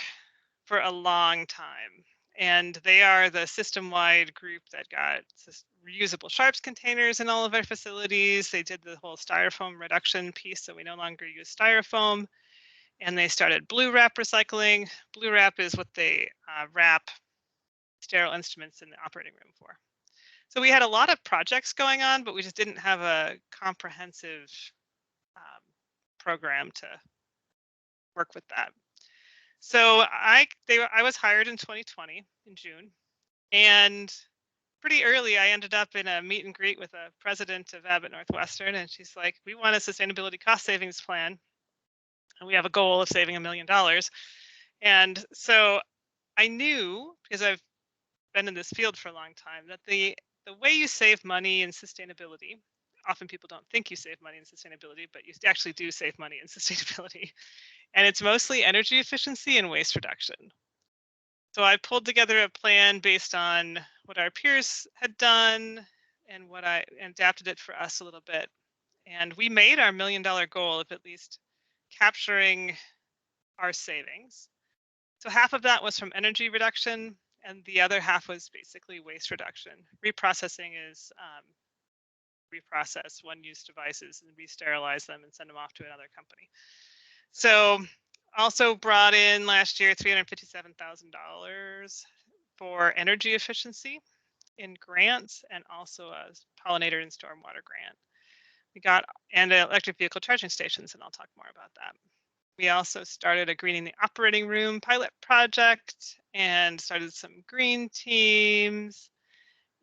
for a long time. And they are the system-wide group that got reusable sharps containers in all of our facilities. They did the whole styrofoam reduction piece, so we no longer use styrofoam. And they started blue wrap recycling. Blue wrap is what they wrap sterile instruments in the operating room for. So we had a lot of projects going on, but we just didn't have a comprehensive program to work with that. So I was hired in 2020 in June, and pretty early I ended up in a meet and greet with a president of Abbott Northwestern, and she's like, "We want a sustainability cost savings plan, and we have a goal of saving $1 million." And so I knew, because I've been in this field for a long time, that the way you save money in sustainability, often people don't think you save money in sustainability, but you actually do save money in sustainability. And it's mostly energy efficiency and waste reduction. So I pulled together a plan based on what our peers had done and adapted it for us a little bit. And we made our $1 million goal of at least capturing our savings. So half of that was from energy reduction, and the other half was basically waste reduction. Reprocessing is reprocess one-use devices and re-sterilize them and send them off to another company. So also brought in last year $357,000 for energy efficiency in grants, and also a pollinator and stormwater grant. We got and electric vehicle charging stations, and I'll talk more about that. We also started a greening the operating room pilot project and started some green teams.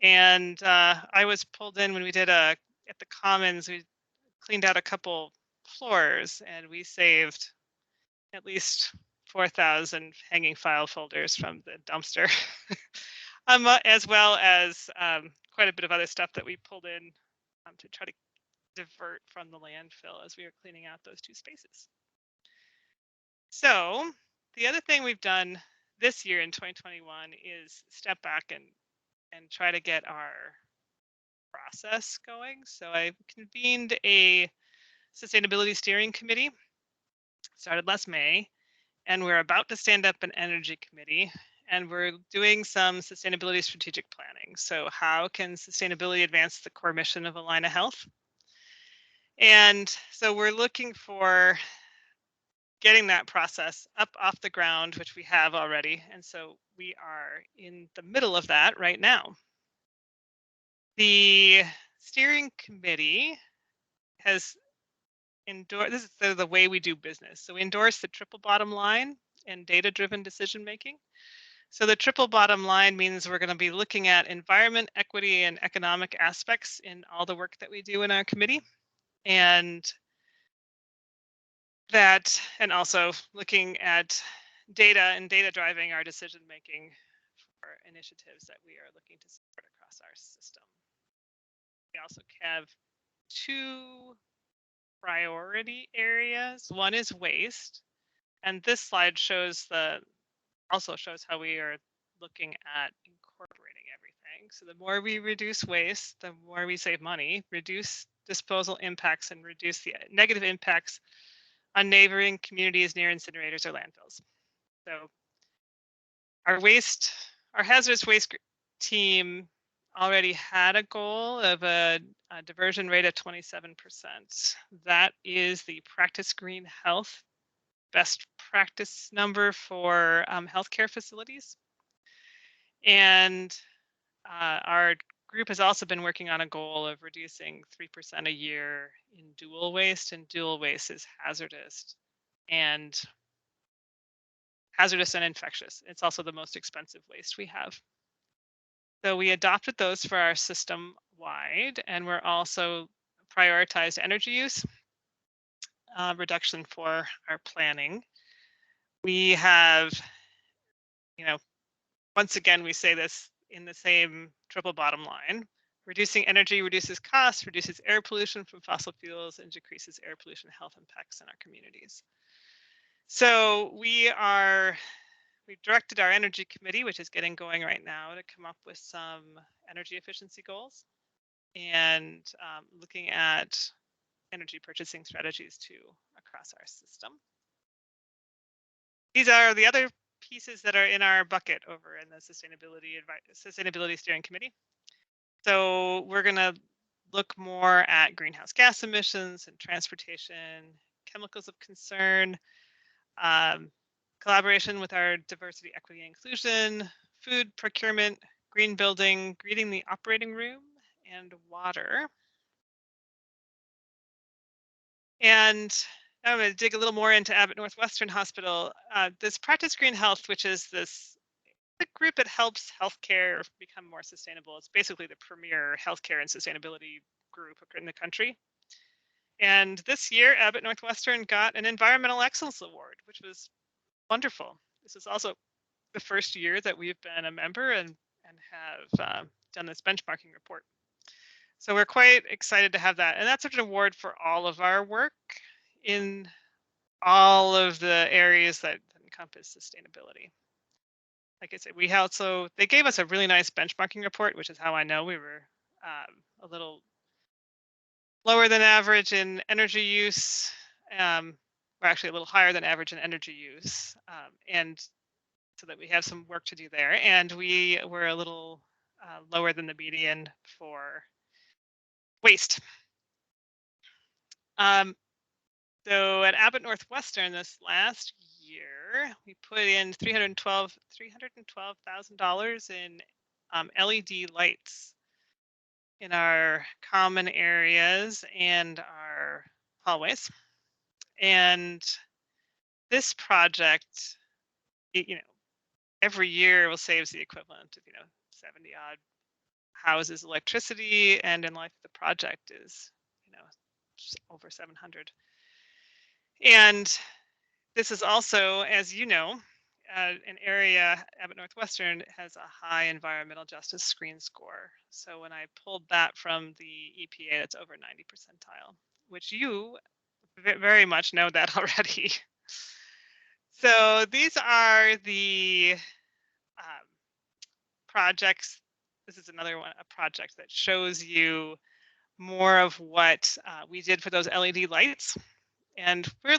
And I was pulled in when we did at the Commons, we cleaned out a couple floors, and we saved at least 4,000 hanging file folders from the dumpster, as well as quite a bit of other stuff that we pulled in to try to divert from the landfill as we were cleaning out those two spaces. So the other thing we've done this year in 2021 is step back and try to get our process going. So I convened a sustainability steering committee, started last May, and we're about to stand up an energy committee, and we're doing some sustainability strategic planning. So how can sustainability advance the core mission of Allina Health? And so we're looking for getting that process up off the ground, which we have already. And so we are in the middle of that right now. The steering committee has endorsed, this is the way we do business. So we endorse the triple bottom line and data-driven decision making. So the triple bottom line means we're going to be looking at environment, equity, and economic aspects in all the work that we do in our committee. And also looking at data and data driving our decision making for initiatives that we are looking to support across our system. We also have two priority areas. One is waste, and this slide also shows how we are looking at incorporating everything. So the more we reduce waste, the more we save money, reduce disposal impacts, and reduce the negative impacts on neighboring communities near incinerators or landfills. So our hazardous waste team already had a goal of a diversion rate of 27%. That is the Practice Green Health best practice number for healthcare facilities. And our group has also been working on a goal of reducing 3% a year in dual waste, and dual waste is hazardous and infectious. It's also the most expensive waste we have. So we adopted those for our system wide, and we're also prioritized energy use reduction for our planning. We have, once again, we say this in the same triple bottom line: reducing energy reduces costs, reduces air pollution from fossil fuels, and decreases air pollution health impacts in our communities. So we've directed our energy committee, which is getting going right now, to come up with some energy efficiency goals, and looking at energy purchasing strategies too across our system. These are the other pieces that are in our bucket over in the Sustainability Steering Committee. So we're going to look more at greenhouse gas emissions and transportation, chemicals of concern, collaboration with our diversity, equity, and inclusion, food procurement, green building, greening the operating room, and water. And I'm going to dig a little more into Abbott Northwestern Hospital. This Practice Green Health, which is the group that helps healthcare become more sustainable. It's basically the premier healthcare and sustainability group in the country. And this year, Abbott Northwestern got an Environmental Excellence Award, which was wonderful. This is also the first year that we've been a member and have done this benchmarking report. So we're quite excited to have that. And that's an award for all of our work in all of the areas that encompass sustainability. Like I said, they gave us a really nice benchmarking report, which is how I know we were a little lower than average in energy use. We're actually a little higher than average in energy use. And so that we have some work to do there. And we were a little lower than the median for waste. So at Abbott Northwestern this last year, we put in $312,000 in LED lights in our common areas and our hallways. And this project, every year will saves the equivalent of 70 odd houses electricity, and in life the project is just over 700. And this is also, as you know, an area, Abbott Northwestern has a high environmental justice screen score. So when I pulled that from the EPA, that's over 90 percentile, which you very much know that already. So these are the projects. This is another one, a project that shows you more of what we did for those LED lights. And we're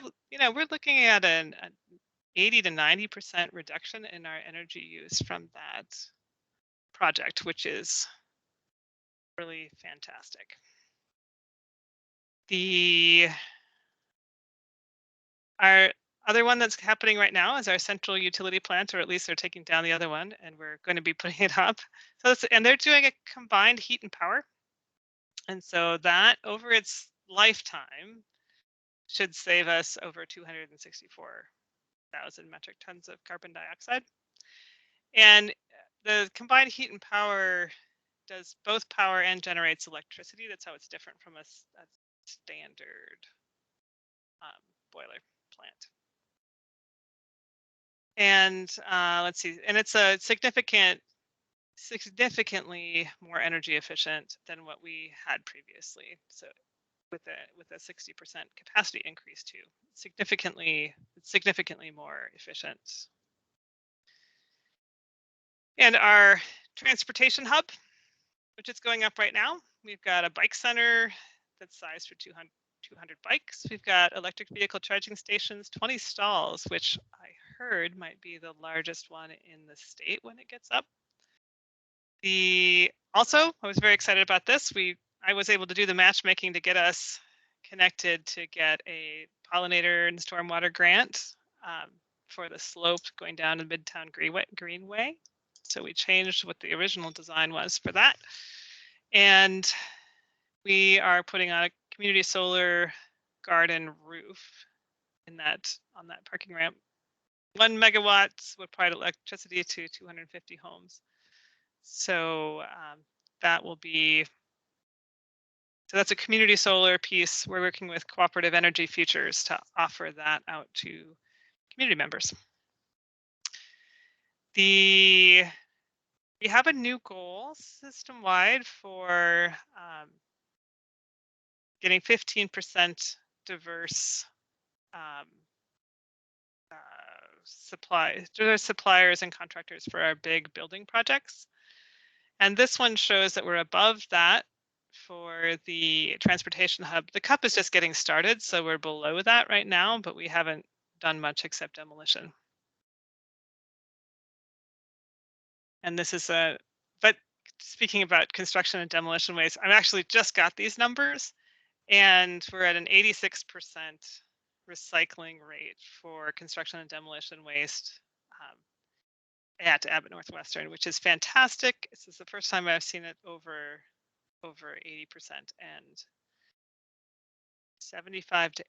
looking at an 80 to 90% reduction in our energy use from that project, which is really fantastic. Our other one that's happening right now is our central utility plant, or at least they're taking down the other one, and we're going to be putting it up. And they're doing a combined heat and power. And so that over its lifetime should save us over 264,000 metric tons of carbon dioxide. And the combined heat and power does both power and generates electricity. That's how it's different from a standard boiler plant. And let's see, and it's a significantly more energy efficient than what we had previously. So with a 60% capacity increase too, significantly more efficient. And our transportation hub, which is going up right now, we've got a bike center that's sized for 200 bikes. We've got electric vehicle charging stations, 20 stalls, which I heard might be the largest one in the state when it gets up. Also, I was very excited about this. I was able to do the matchmaking to get us connected to get a pollinator and stormwater grant for the slope going down to Midtown Greenway. So we changed what the original design was for that. And we are putting on a community solar garden roof on that parking ramp. 1 megawatt would provide electricity to 250 homes. So that's a community solar piece. We're working with Cooperative Energy Futures to offer that out to community members. We have a new goal system-wide for getting 15% diverse suppliers and contractors for our big building projects. And this one shows that we're above that for the transportation hub. The cup is just getting started, so we're below that right now, but we haven't done much except demolition. And this is but speaking about construction and demolition waste, I've actually just got these numbers, and we're at an 86% recycling rate for construction and demolition waste at Abbott Northwestern, which is fantastic. This is the first time I've seen it over 80%, and 75 to,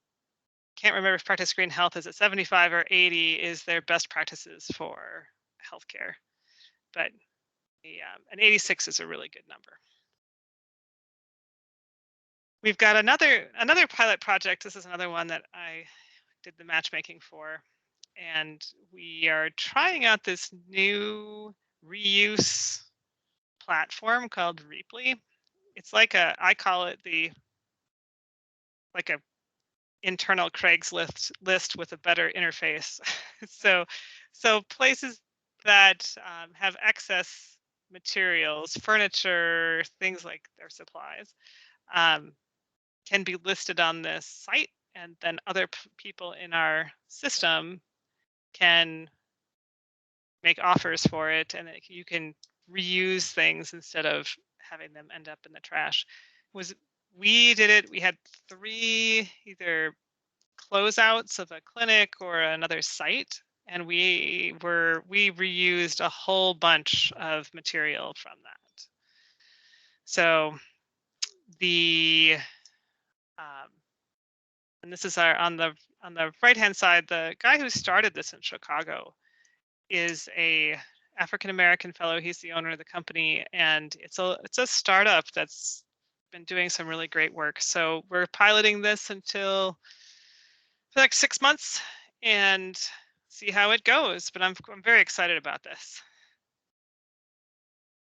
can't remember if Practice Green Health is at 75 or 80 is their best practices for healthcare, but an 86 is a really good number. We've got another pilot project. This is another one that I did the matchmaking for, and we are trying out this new reuse platform called Reaply. It's like I call it like a internal Craigslist list with a better interface. so places that have excess materials, furniture, things like their supplies, can be listed on this site, and then other people in our system can make offers for it, and you can reuse things instead of having them end up in the trash. We did it. We had 3 either closeouts of a clinic or another site, and we reused a whole bunch of material from that. So and this is on the right hand side, the guy who started this in Chicago is a African American fellow. He's the owner of the company, and it's a startup that's been doing some really great work. So we're piloting this for like 6 months and see how it goes. But I'm very excited about this.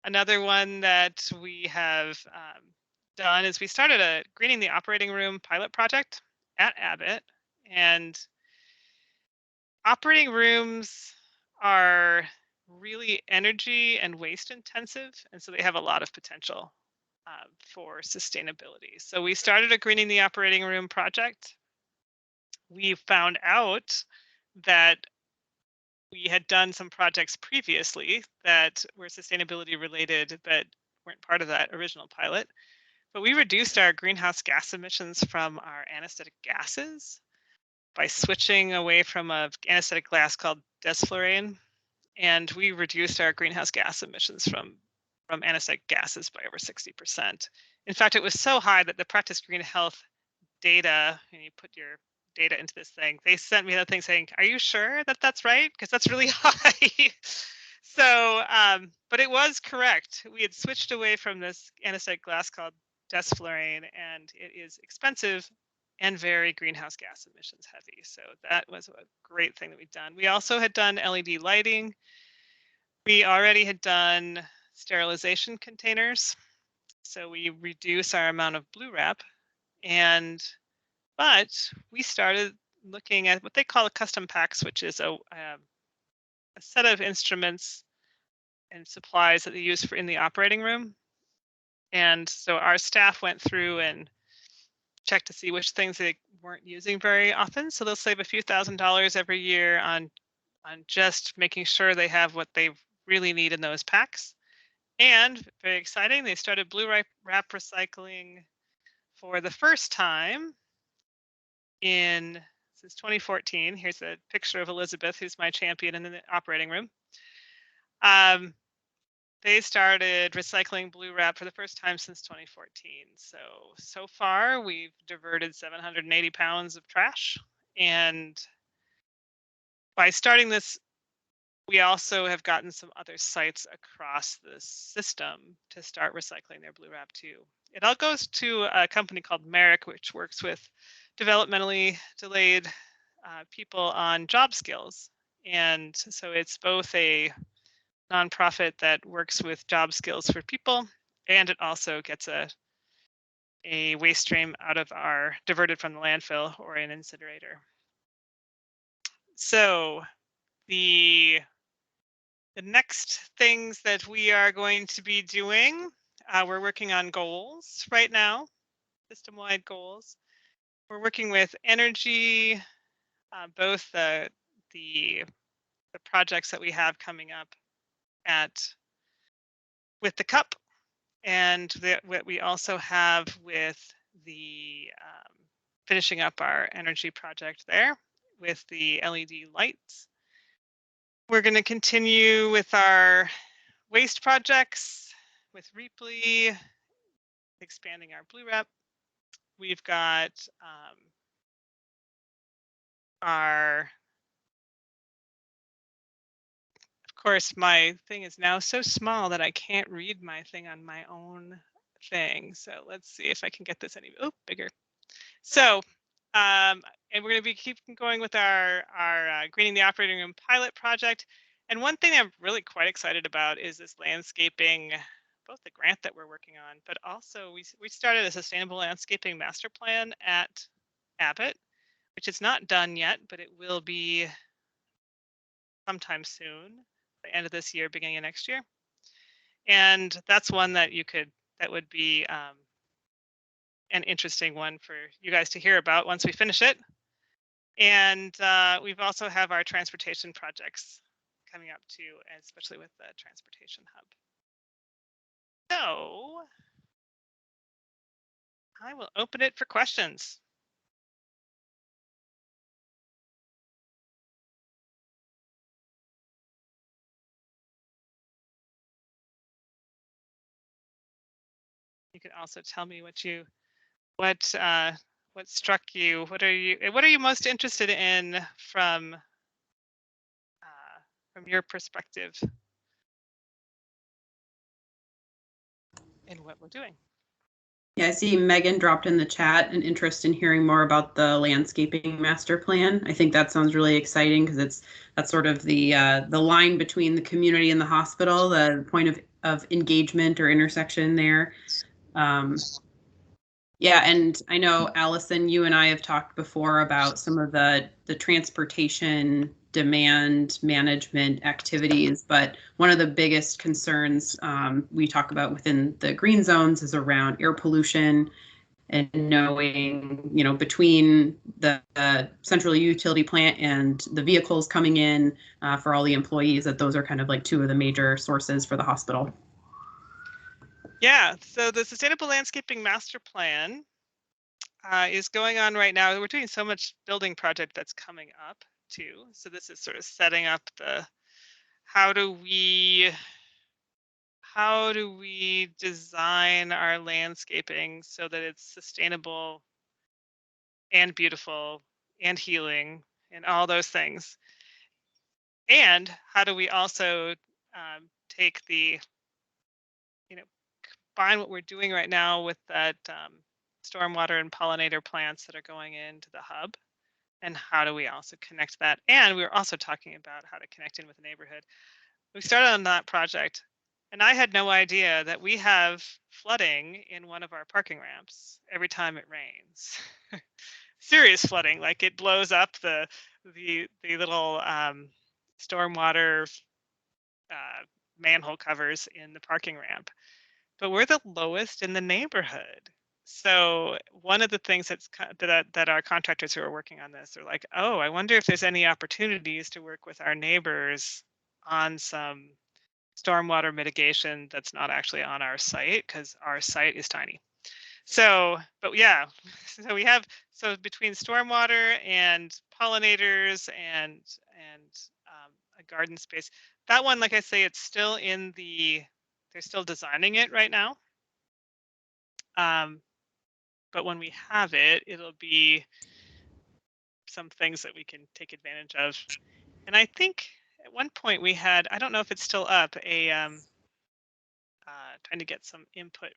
Another one that we have done is we started a greening the operating room pilot project at Abbott, and operating rooms are really energy and waste intensive, and so they have a lot of potential for sustainability. So we started a greening the operating room project. We found out that we had done some projects previously that were sustainability related but weren't part of that original pilot. But we reduced our greenhouse gas emissions from our anesthetic gases by switching away from an anesthetic gas called desflurane, and we reduced our greenhouse gas emissions from anesthetic gases by over 60%. In fact, it was so high that the Practice Green Health data, and you put your data into this thing, they sent me that thing saying, "Are you sure that that's right? Because that's really high." So, but it was correct. We had switched away from this anesthetic gas called desflurane, and it is expensive and very greenhouse gas emissions heavy. So that was a great thing that we'd done. We also had done LED lighting. We already had done sterilization containers. So we reduce our amount of blue wrap, but we started looking at what they call a custom packs, which is a set of instruments and supplies that they use in the operating room. And so our staff went through and checked to see which things they weren't using very often. So they'll save a few $1,000s every year on just making sure they have what they really need in those packs. And very exciting, they started blue wrap recycling for the first time since 2014. Here's a picture of Elizabeth, who's my champion in the operating room. They started recycling blue wrap for the first time since 2014. So far, we've diverted 780 pounds of trash. And by starting this, we also have gotten some other sites across the system to start recycling their blue wrap too. It all goes to a company called Merrick, which works with developmentally delayed people on job skills. And so it's both a nonprofit that works with job skills for people, and it also gets a waste stream out of diverted from the landfill or an incinerator. So the next things that we are going to be doing we're working on goals right now, system-wide goals. We're working with energy, both the projects that we have coming up with the cup, and what we also have with the finishing up our energy project there with the LED lights. We're going to continue with our waste projects with Reaply, expanding our Blue Rep. We've got of course, my thing is now so small that I can't read my thing on my own thing. So let's see if I can get this bigger. So, and we're going to be keeping going with our greening the operating room pilot project. And one thing I'm really quite excited about is this landscaping, both the grant that we're working on, but also we started a sustainable landscaping master plan at Abbott, which is not done yet, but it will be sometime soon, the end of this year, beginning of next year. And that's one that that would be an interesting one for you guys to hear about once we finish it. And we've also have our transportation projects coming up too, especially with the transportation hub. So I will open it for questions. You can also tell me what struck you. What are you most interested in from your perspective in what we're doing? Yeah, I see Megan dropped in the chat an interest in hearing more about the landscaping master plan. I think that sounds really exciting because that's sort of the line between the community and the hospital, the point of engagement or intersection there. Yeah, and I know, Allison, you and I have talked before about some of the transportation demand management activities, but one of the biggest concerns we talk about within the green zones is around air pollution, and knowing, between the central utility plant and the vehicles coming in for all the employees, that those are kind of like two of the major sources for the hospital. Yeah, so the Sustainable Landscaping Master Plan is going on right now. We're doing so much building project that's coming up too. So this is sort of setting up the how do we design our landscaping so that it's sustainable and beautiful and healing and all those things. And how do we also take the, combine what we're doing right now with that stormwater and pollinator plants that are going into the hub, and how do we also connect that? And we were also talking about how to connect in with the neighborhood. We started on that project, and I had no idea that we have flooding in one of our parking ramps every time it rains. Serious flooding, like it blows up the little stormwater manhole covers in the parking ramp. But we're the lowest in the neighborhood. So one of the things that our contractors who are working on this are like, oh, I wonder if there's any opportunities to work with our neighbors on some stormwater mitigation that's not actually on our site, because our site is tiny. So, but yeah, so we have, so between stormwater and pollinators and a garden space, that one, like I say, it's still they're still designing it right now. But when we have it, it'll be some things that we can take advantage of. And I think at one point we had, I don't know if it's still up, trying to get some input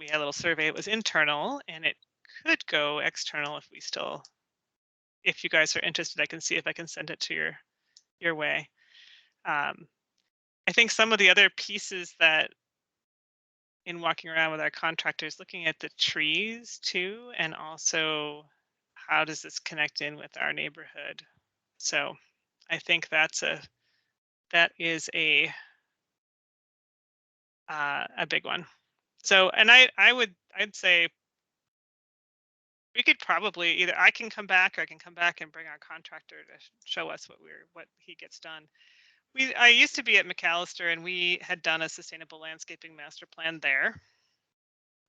we had a little survey. It was internal, and it could go external if you guys are interested. I can see if I can send it to your way. I think some of the other pieces that in walking around with our contractors, looking at the trees too, and also how does this connect in with our neighborhood? So I think that is a a big one. So, and I'd say we could probably either I can come back or I can come back and bring our contractor to show us what he gets done. I used to be at McAllister and we had done a sustainable landscaping master plan there.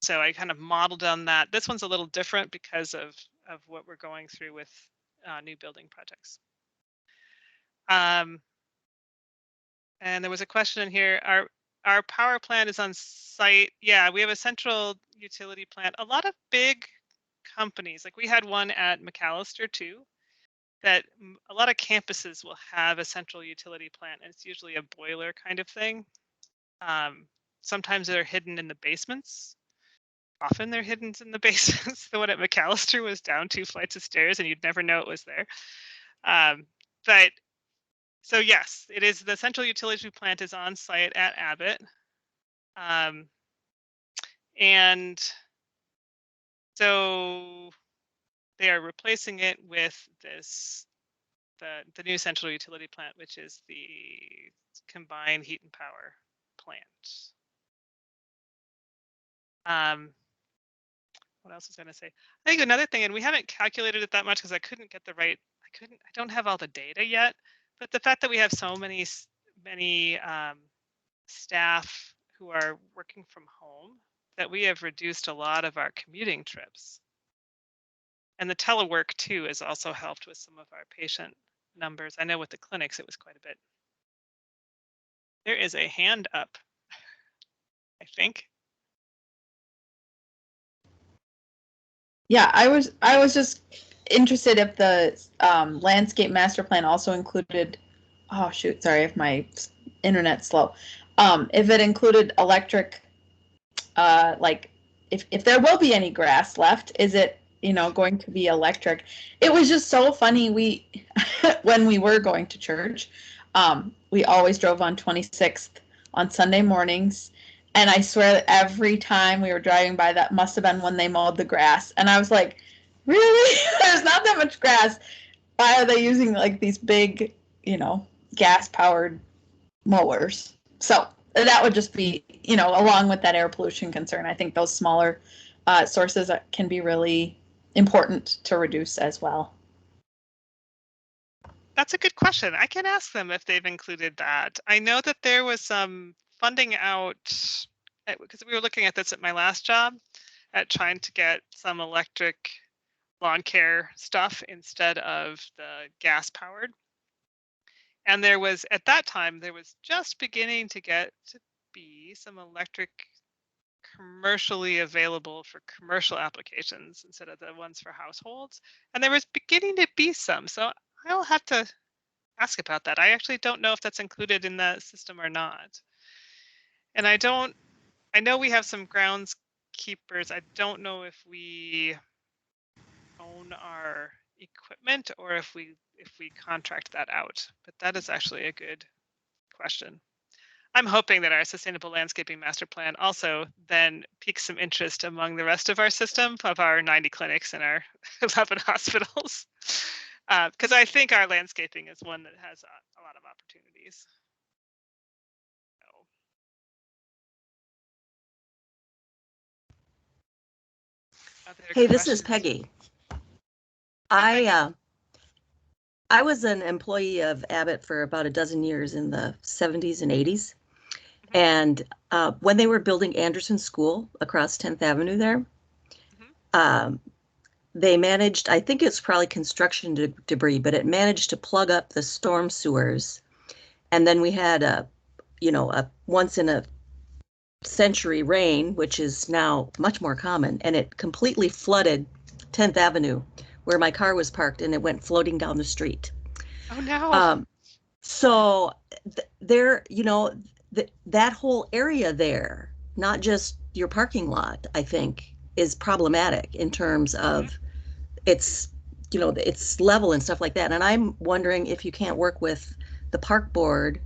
So I kind of modeled on that. This one's a little different because of what we're going through with new building projects. And there was a question in here. Our power plant is on site. Yeah, we have a central utility plant. A lot of big companies, like we had one at McAllister too, that a lot of campuses will have a central utility plant, and it's usually a boiler kind of thing. Sometimes they're hidden in the basements. Often they're hidden in the basements. The one at McAllister was down 2 flights of stairs and you'd never know it was there. But so yes, it is the central utility plant is on site at Abbott. And so they are replacing it with the new central utility plant, which is the combined heat and power plant. What else was I going to say? I think another thing, and we haven't calculated it that much because I don't have all the data yet, but the fact that we have so many staff who are working from home, that we have reduced a lot of our commuting trips. And the telework too has also helped with some of our patient numbers. I know with the clinics, it was quite a bit. There is a hand up, I think. Yeah, I was just interested if the landscape master plan also included, oh shoot, sorry if my internet's slow. If it included electric, like if there will be any grass left, is it, going to be electric? It was just so funny. When we were going to church, we always drove on 26th on Sunday mornings. And I swear that every time we were driving by, that must have been when they mowed the grass. And I was like, really? There's not that much grass. Why are they using like these big, gas powered mowers? So that would just be, along with that air pollution concern, I think those smaller sources can be really important to reduce as well. That's a good question. I can ask them if they've included that. I know that there was some funding out, because we were looking at this at my last job, at trying to get some electric lawn care stuff instead of the gas powered. And there was, at that time, there was just beginning to get to be some electric commercially available for commercial applications instead of the ones for households. And there was beginning to be some. So I'll have to ask about that. I actually don't know if that's included in the system or not. And I know we have some groundskeepers. I don't know if we own our equipment or if we contract that out, but that is actually a good question. I'm hoping that our sustainable landscaping master plan also then piques some interest among the rest of our system of our 90 clinics and our 11 hospitals. Because I think our landscaping is one that has a lot of opportunities. Hey, this is Peggy. I was an employee of Abbott for about a dozen years in the 70s and 80s. And when they were building Anderson School across 10th Avenue there, they managed, I think it's probably construction debris, but it managed to plug up the storm sewers. And then we had a once in a century rain, which is now much more common, and it completely flooded 10th Avenue where my car was parked, and it went floating down the street. Oh no. So there, that whole area there, not just your parking lot, I think is problematic in terms of its level and stuff like that. And I'm wondering if you can't work with the park board.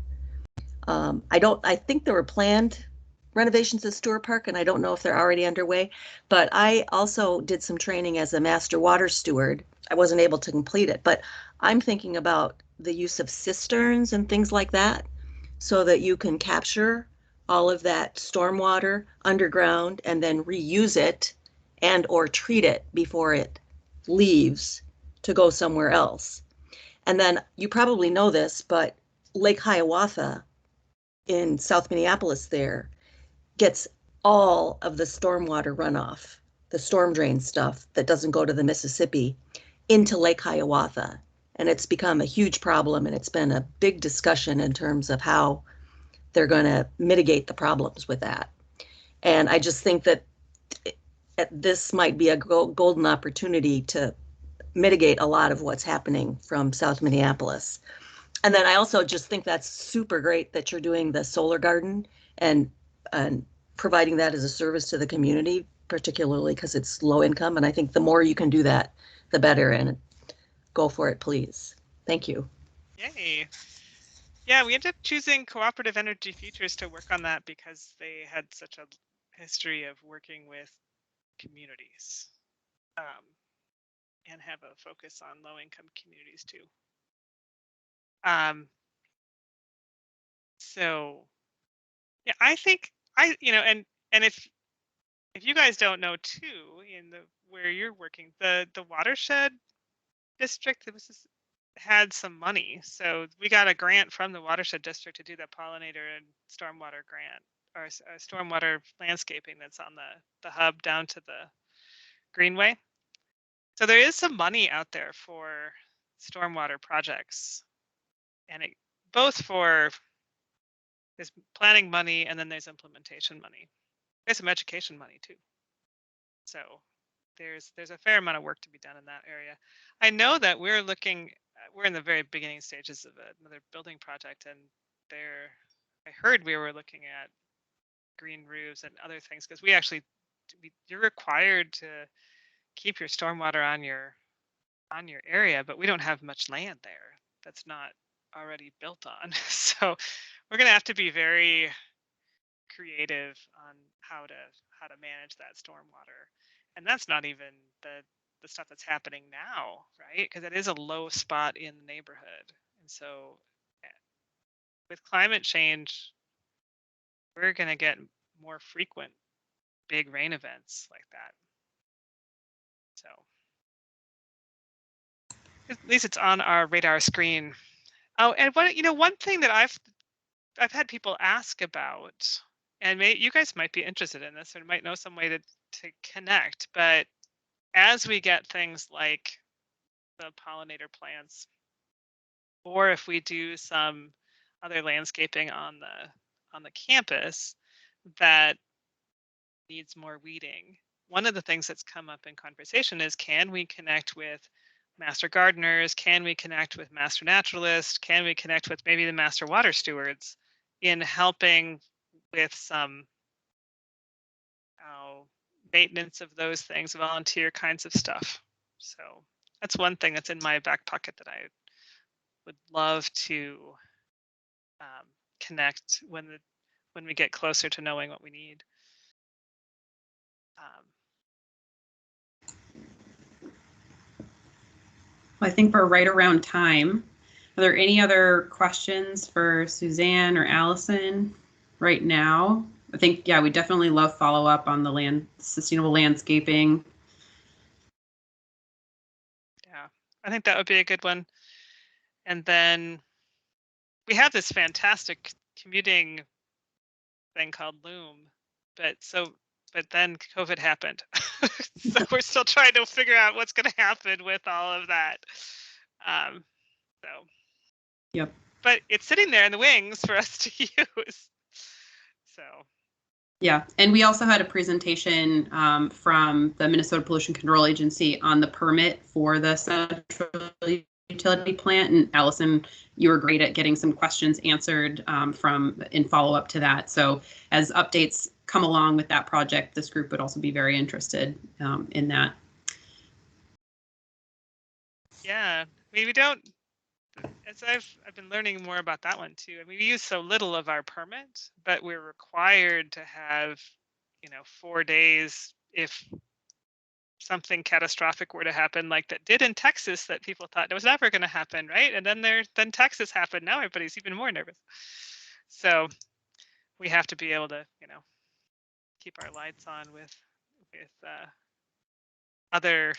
I think there were planned renovations at Stewart Park, and I don't know if they're already underway, but I also did some training as a master water steward. I wasn't able to complete it, but I'm thinking about the use of cisterns and things like that so that you can capture all of that stormwater underground and then reuse it and or treat it before it leaves to go somewhere else. And then you probably know this, but Lake Hiawatha in South Minneapolis there gets all of the stormwater runoff, the storm drain stuff that doesn't go to the Mississippi into Lake Hiawatha. And it's become a huge problem, and it's been a big discussion in terms of how they're going to mitigate the problems with that. And I just think that this might be a golden opportunity to mitigate a lot of what's happening from South Minneapolis. And then I also just think that's super great that you're doing the solar garden and providing that as a service to the community, particularly because it's low income. And I think the more you can do that, the better. And go for it, please. Thank you. Yay. Yeah, we ended up choosing Cooperative Energy Futures to work on that because they had such a history of working with communities and have a focus on low-income communities too. So yeah, I think and if you guys don't know too, in where you're working, the watershed district had some money. So we got a grant from the watershed district to do the pollinator and stormwater grant, or stormwater landscaping that's on the hub down to the greenway. So there is some money out there for stormwater projects, and both for there's planning money and then there's implementation money. There's some education money too. So there's a fair amount of work to be done in that area. I know that we're in the very beginning stages of another building project, and I heard we were looking at green roofs and other things, because you're required to keep your stormwater on your area, but we don't have much land there that's not already built on. So we're going to have to be very creative on how to manage that stormwater. And that's not even the stuff that's happening now, right? Because it is a low spot in the neighborhood. And so with climate change, we're going to get more frequent big rain events like that. So at least it's on our radar screen. Oh, and one thing that I've had people ask about, and you guys might be interested in this or might know some way to connect, but as we get things like the pollinator plants, or if we do some other landscaping on the campus that needs more weeding, one of the things that's come up in conversation is, can we connect with master gardeners? Can we connect with master naturalists? Can we connect with maybe the master water stewards in helping with some maintenance of those things, volunteer kinds of stuff? So that's one thing that's in my back pocket that I would love to connect when we get closer to knowing what we need. I think we're right around time. Are there any other questions for Suzanne or Allison right now? I think, yeah, we definitely love follow up on the sustainable landscaping. Yeah, I think that would be a good one. And then we have this fantastic commuting thing called Loom, but then COVID happened. So we're still trying to figure out what's going to happen with all of that. Yep. But it's sitting there in the wings for us to use. So. Yeah, and we also had a presentation from the Minnesota Pollution Control Agency on the permit for the central utility plant. And Allison, you were great at getting some questions answered in follow up to that. So as updates come along with that project, this group would also be very interested in that. Yeah, we don't. As I've been learning more about that one too. I mean, we use so little of our permit, but we're required to have, 4 days if something catastrophic were to happen, like that did in Texas, that people thought it was never going to happen, right? And then Texas happened. Now everybody's even more nervous. So we have to be able to, keep our lights on with other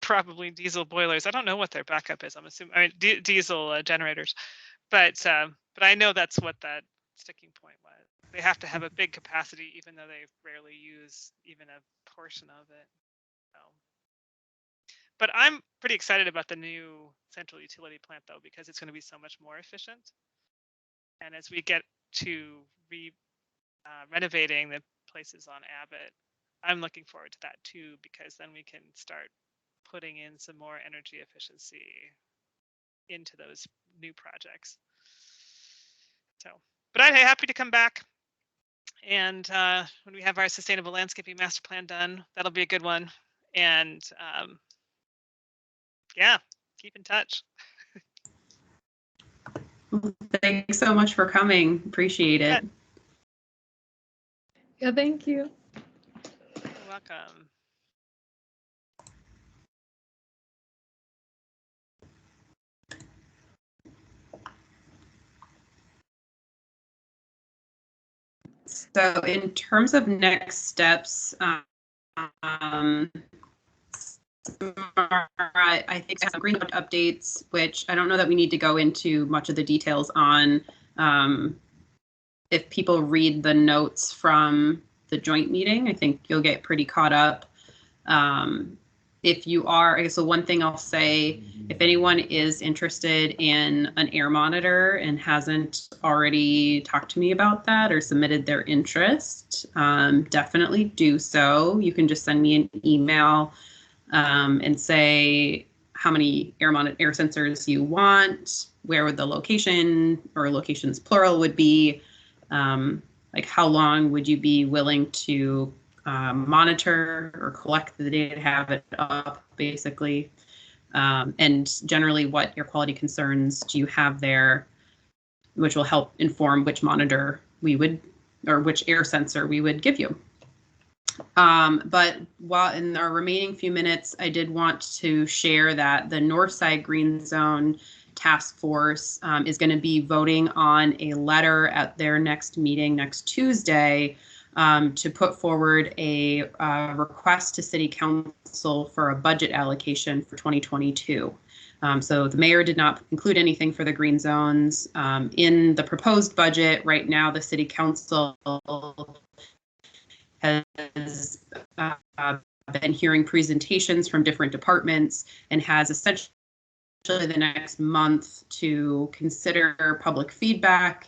probably diesel boilers. I don't know what their backup is. I'm assuming diesel generators, but I know that's what that sticking point was. They have to have a big capacity, even though they rarely use even a portion of it. So. But I'm pretty excited about the new central utility plant, though, because it's going to be so much more efficient. And as we get to renovating the places on Abbott, I'm looking forward to that too, because then we can start putting in some more energy efficiency into those new projects. So, but I'm happy to come back. And when we have our sustainable landscaping master plan done, that'll be a good one. And yeah, keep in touch. Thanks so much for coming. Appreciate it. Yeah, thank you. You're welcome. So in terms of next steps, I think some green updates, which I don't know that we need to go into much of the details on. If people read the notes from the joint meeting, I think you'll get pretty caught up. If you are, I guess the one thing I'll say, if anyone is interested in an air monitor and hasn't already talked to me about that or submitted their interest, definitely do so. You can just send me an email and say how many air sensors you want, where would the location or locations plural would be, like how long would you be willing to monitor or collect the data, have it up, basically, and generally what air quality concerns do you have there, which will help inform which monitor we would, or which air sensor we would give you. But while in our remaining few minutes, I did want to share that the Northside Green Zone Task Force is going to be voting on a letter at their next meeting next Tuesday to put forward a request to City Council for a budget allocation for 2022. So the mayor did not include anything for the green zones. In the proposed budget right now, the City Council has been hearing presentations from different departments and has essentially the next month to consider public feedback,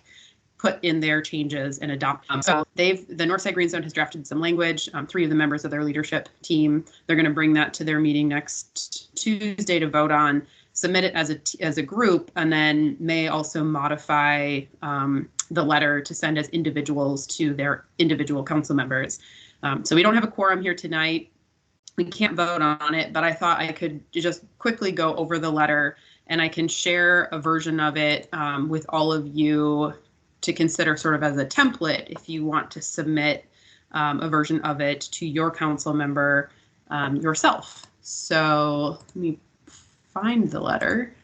put in their changes and adopt them. So the Northside Green Zone has drafted some language. 3 of the members of their leadership team, they're going to bring that to their meeting next Tuesday to vote on, submit it as a group, and then may also modify the letter to send as individuals to their individual council members. So we don't have a quorum here tonight. We can't vote on it, but I thought I could just quickly go over the letter, and I can share a version of it with all of you to consider sort of as a template if you want to submit a version of it to your council member yourself. So let me find the letter.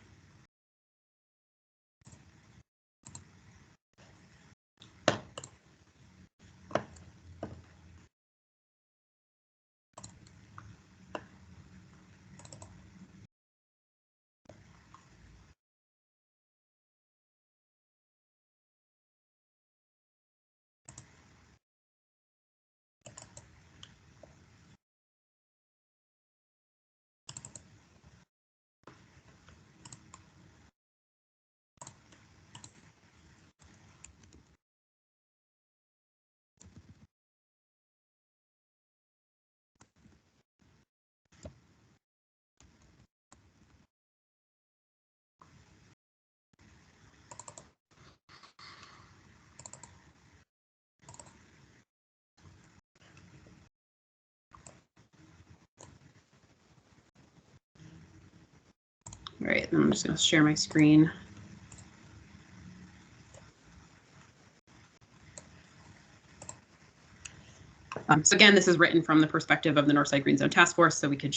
All right, I'm just going to share my screen. So again, this is written from the perspective of the Northside Green Zone Task Force, so we could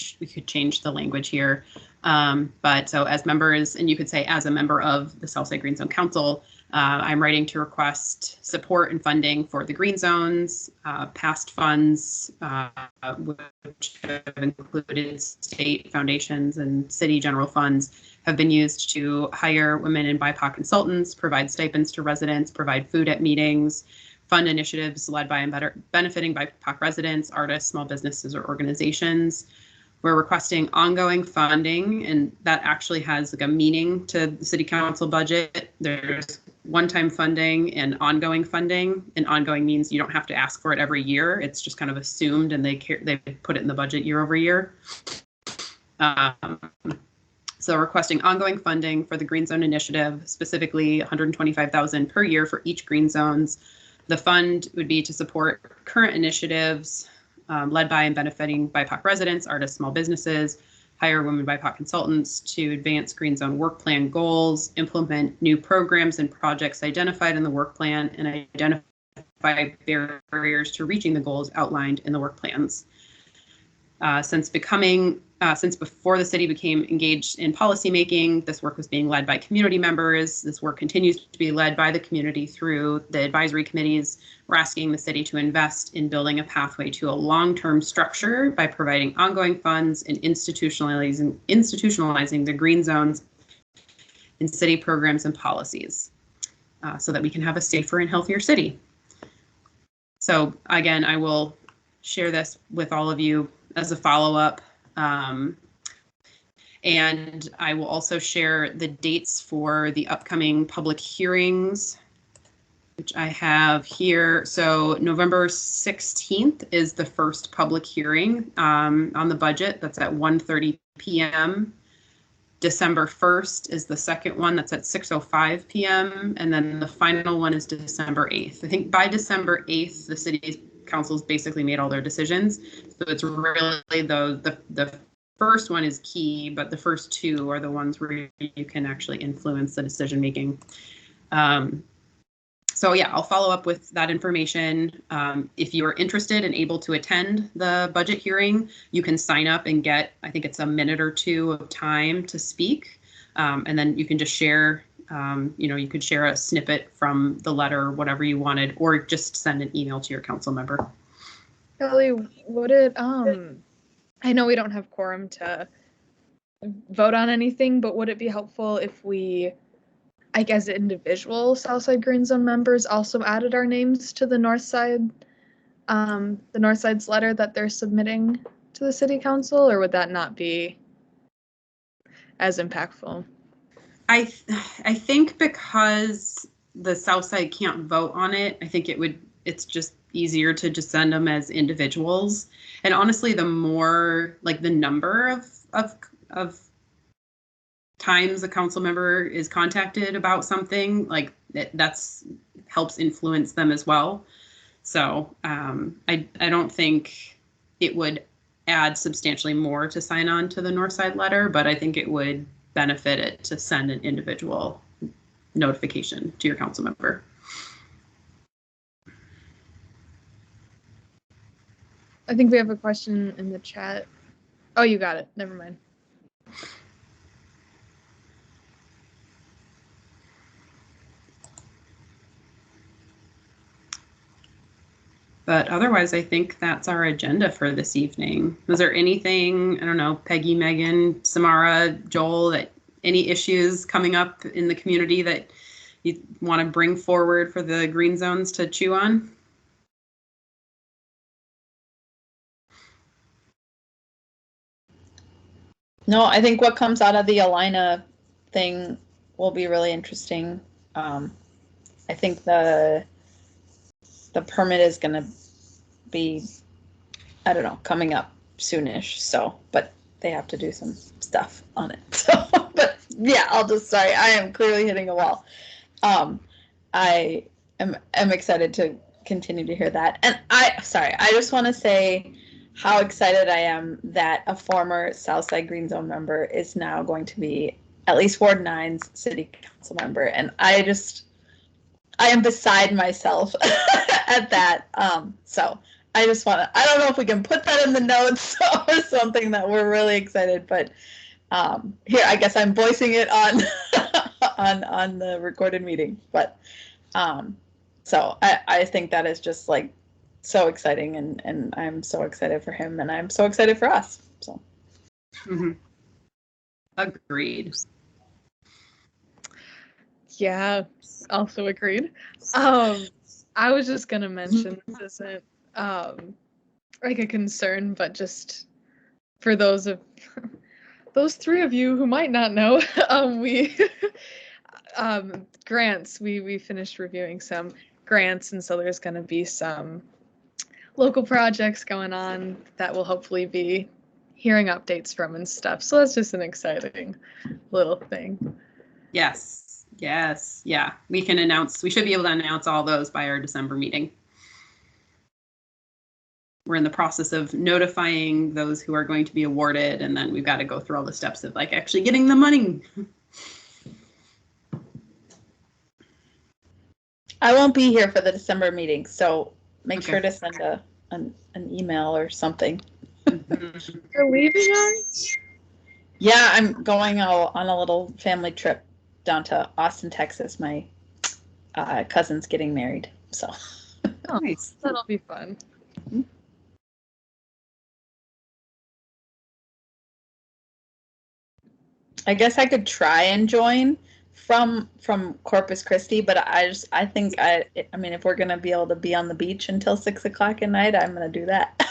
change the language here. But so as members, and you could say as a member of the Southside Green Zone Council, I'm writing to request support and funding for the green zones. Past funds, which have included state foundations and city general funds, have been used to hire women and BIPOC consultants, provide stipends to residents, provide food at meetings, fund initiatives led by and benefiting BIPOC residents, artists, small businesses, or organizations. We're requesting ongoing funding, and that actually has like a meaning to the city council budget. There's one-time funding and ongoing funding, and ongoing means you don't have to ask for it every year. It's just kind of assumed, and they put it in the budget year over year. So requesting ongoing funding for the Green Zone Initiative, specifically $125,000 per year for each green zones. The fund would be to support current initiatives led by and benefiting BIPOC residents, artists, small businesses, hire women BIPOC consultants to advance Green Zone work plan goals, implement new programs and projects identified in the work plan, and identify barriers to reaching the goals outlined in the work plans. Since before the city became engaged in policymaking, this work was being led by community members. This work continues to be led by the community through the advisory committees. We're asking the city to invest in building a pathway to a long-term structure by providing ongoing funds and institutionalizing the green zones in city programs and policies so that we can have a safer and healthier city. So again, I will share this with all of you as a follow-up. And I will also share the dates for the upcoming public hearings, which I have here. So November 16th is the first public hearing on the budget. That's at 1:30 p.m. December 1st is the second one. That's at 6:05 p.m. And then the final one is December 8th. I think by December 8th, the city council's basically made all their decisions. So it's really the first one is key, but the first two are the ones where you can actually influence the decision making. So yeah, I'll follow up with that information. If you are interested and able to attend the budget hearing, you can sign up and get, I think it's a minute or two of time to speak. And then you can just share, you could share a snippet from the letter, whatever you wanted, or just send an email to your council member. Kelly, would it, I know we don't have quorum to vote on anything, but would it be helpful if we, I guess, individual Southside Green Zone members also added our names to the Northside's letter that they're submitting to the city council, or would that not be as impactful? I think because the Southside can't vote on it, I think it's just easier to just send them as individuals. And honestly, the more, like, the number of times a council member is contacted about something, like, that's helps influence them as well. So I don't think it would add substantially more to sign on to the Northside letter, but I think it would benefit it to send an individual notification to your council member. I think we have a question in the chat. Oh, you got it. Never mind. But otherwise, I think that's our agenda for this evening. Was there anything, I don't know, Peggy, Megan, Samara, Joel, any issues coming up in the community that you want to bring forward for the green zones to chew on? No, I think what comes out of the Alina thing will be really interesting. I think the permit is going to be, I don't know, coming up soonish. So, but they have to do some stuff on it. So, but yeah, I am clearly hitting a wall. I am excited to continue to hear that. And I just want to say how excited I am that a former Southside Green Zone member is now going to be at least Ward 9's city council member. And I am beside myself at that. So I just want to, I don't know if we can put that in the notes or something that we're really excited, but here, I guess I'm voicing it on on the recorded meeting. But so I think that is just like so exciting, and I'm so excited for him, and I'm so excited for us. So Agreed. Yeah, also agreed. I was just gonna mention this isn't like a concern, but just for those three of you who might not know, we grants. We finished reviewing some grants, and so there's gonna be some local projects going on that we'll hopefully be hearing updates from and stuff. So that's just an exciting little thing. Yes. Yeah. We should be able to announce all those by our December meeting. We're in the process of notifying those who are going to be awarded, and then we've got to go through all the steps of like actually getting the money. I won't be here for the December meeting, so make Okay. sure to send an email or something. You're leaving us? Yeah, I'm going on a little family trip down to Austin, Texas. My cousin's getting married, so. Oh, nice. That'll be fun. I guess I could try and join from Corpus Christi, but I think I mean, if we're gonna be able to be on the beach until 6 o'clock at night, I'm gonna do that.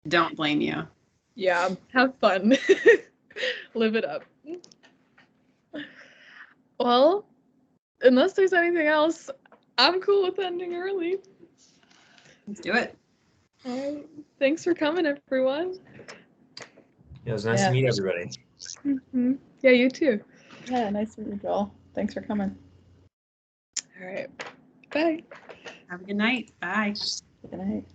Don't blame you. Yeah, have fun. Live it up. Well, unless there's anything else, I'm cool with ending early. Let's do it. All right. Thanks for coming, everyone. Yeah, it was nice to meet everybody. Mm-hmm. Yeah, you too. Yeah, nice to meet you, Joel. Thanks for coming. All right. Bye. Have a good night. Bye. Good night.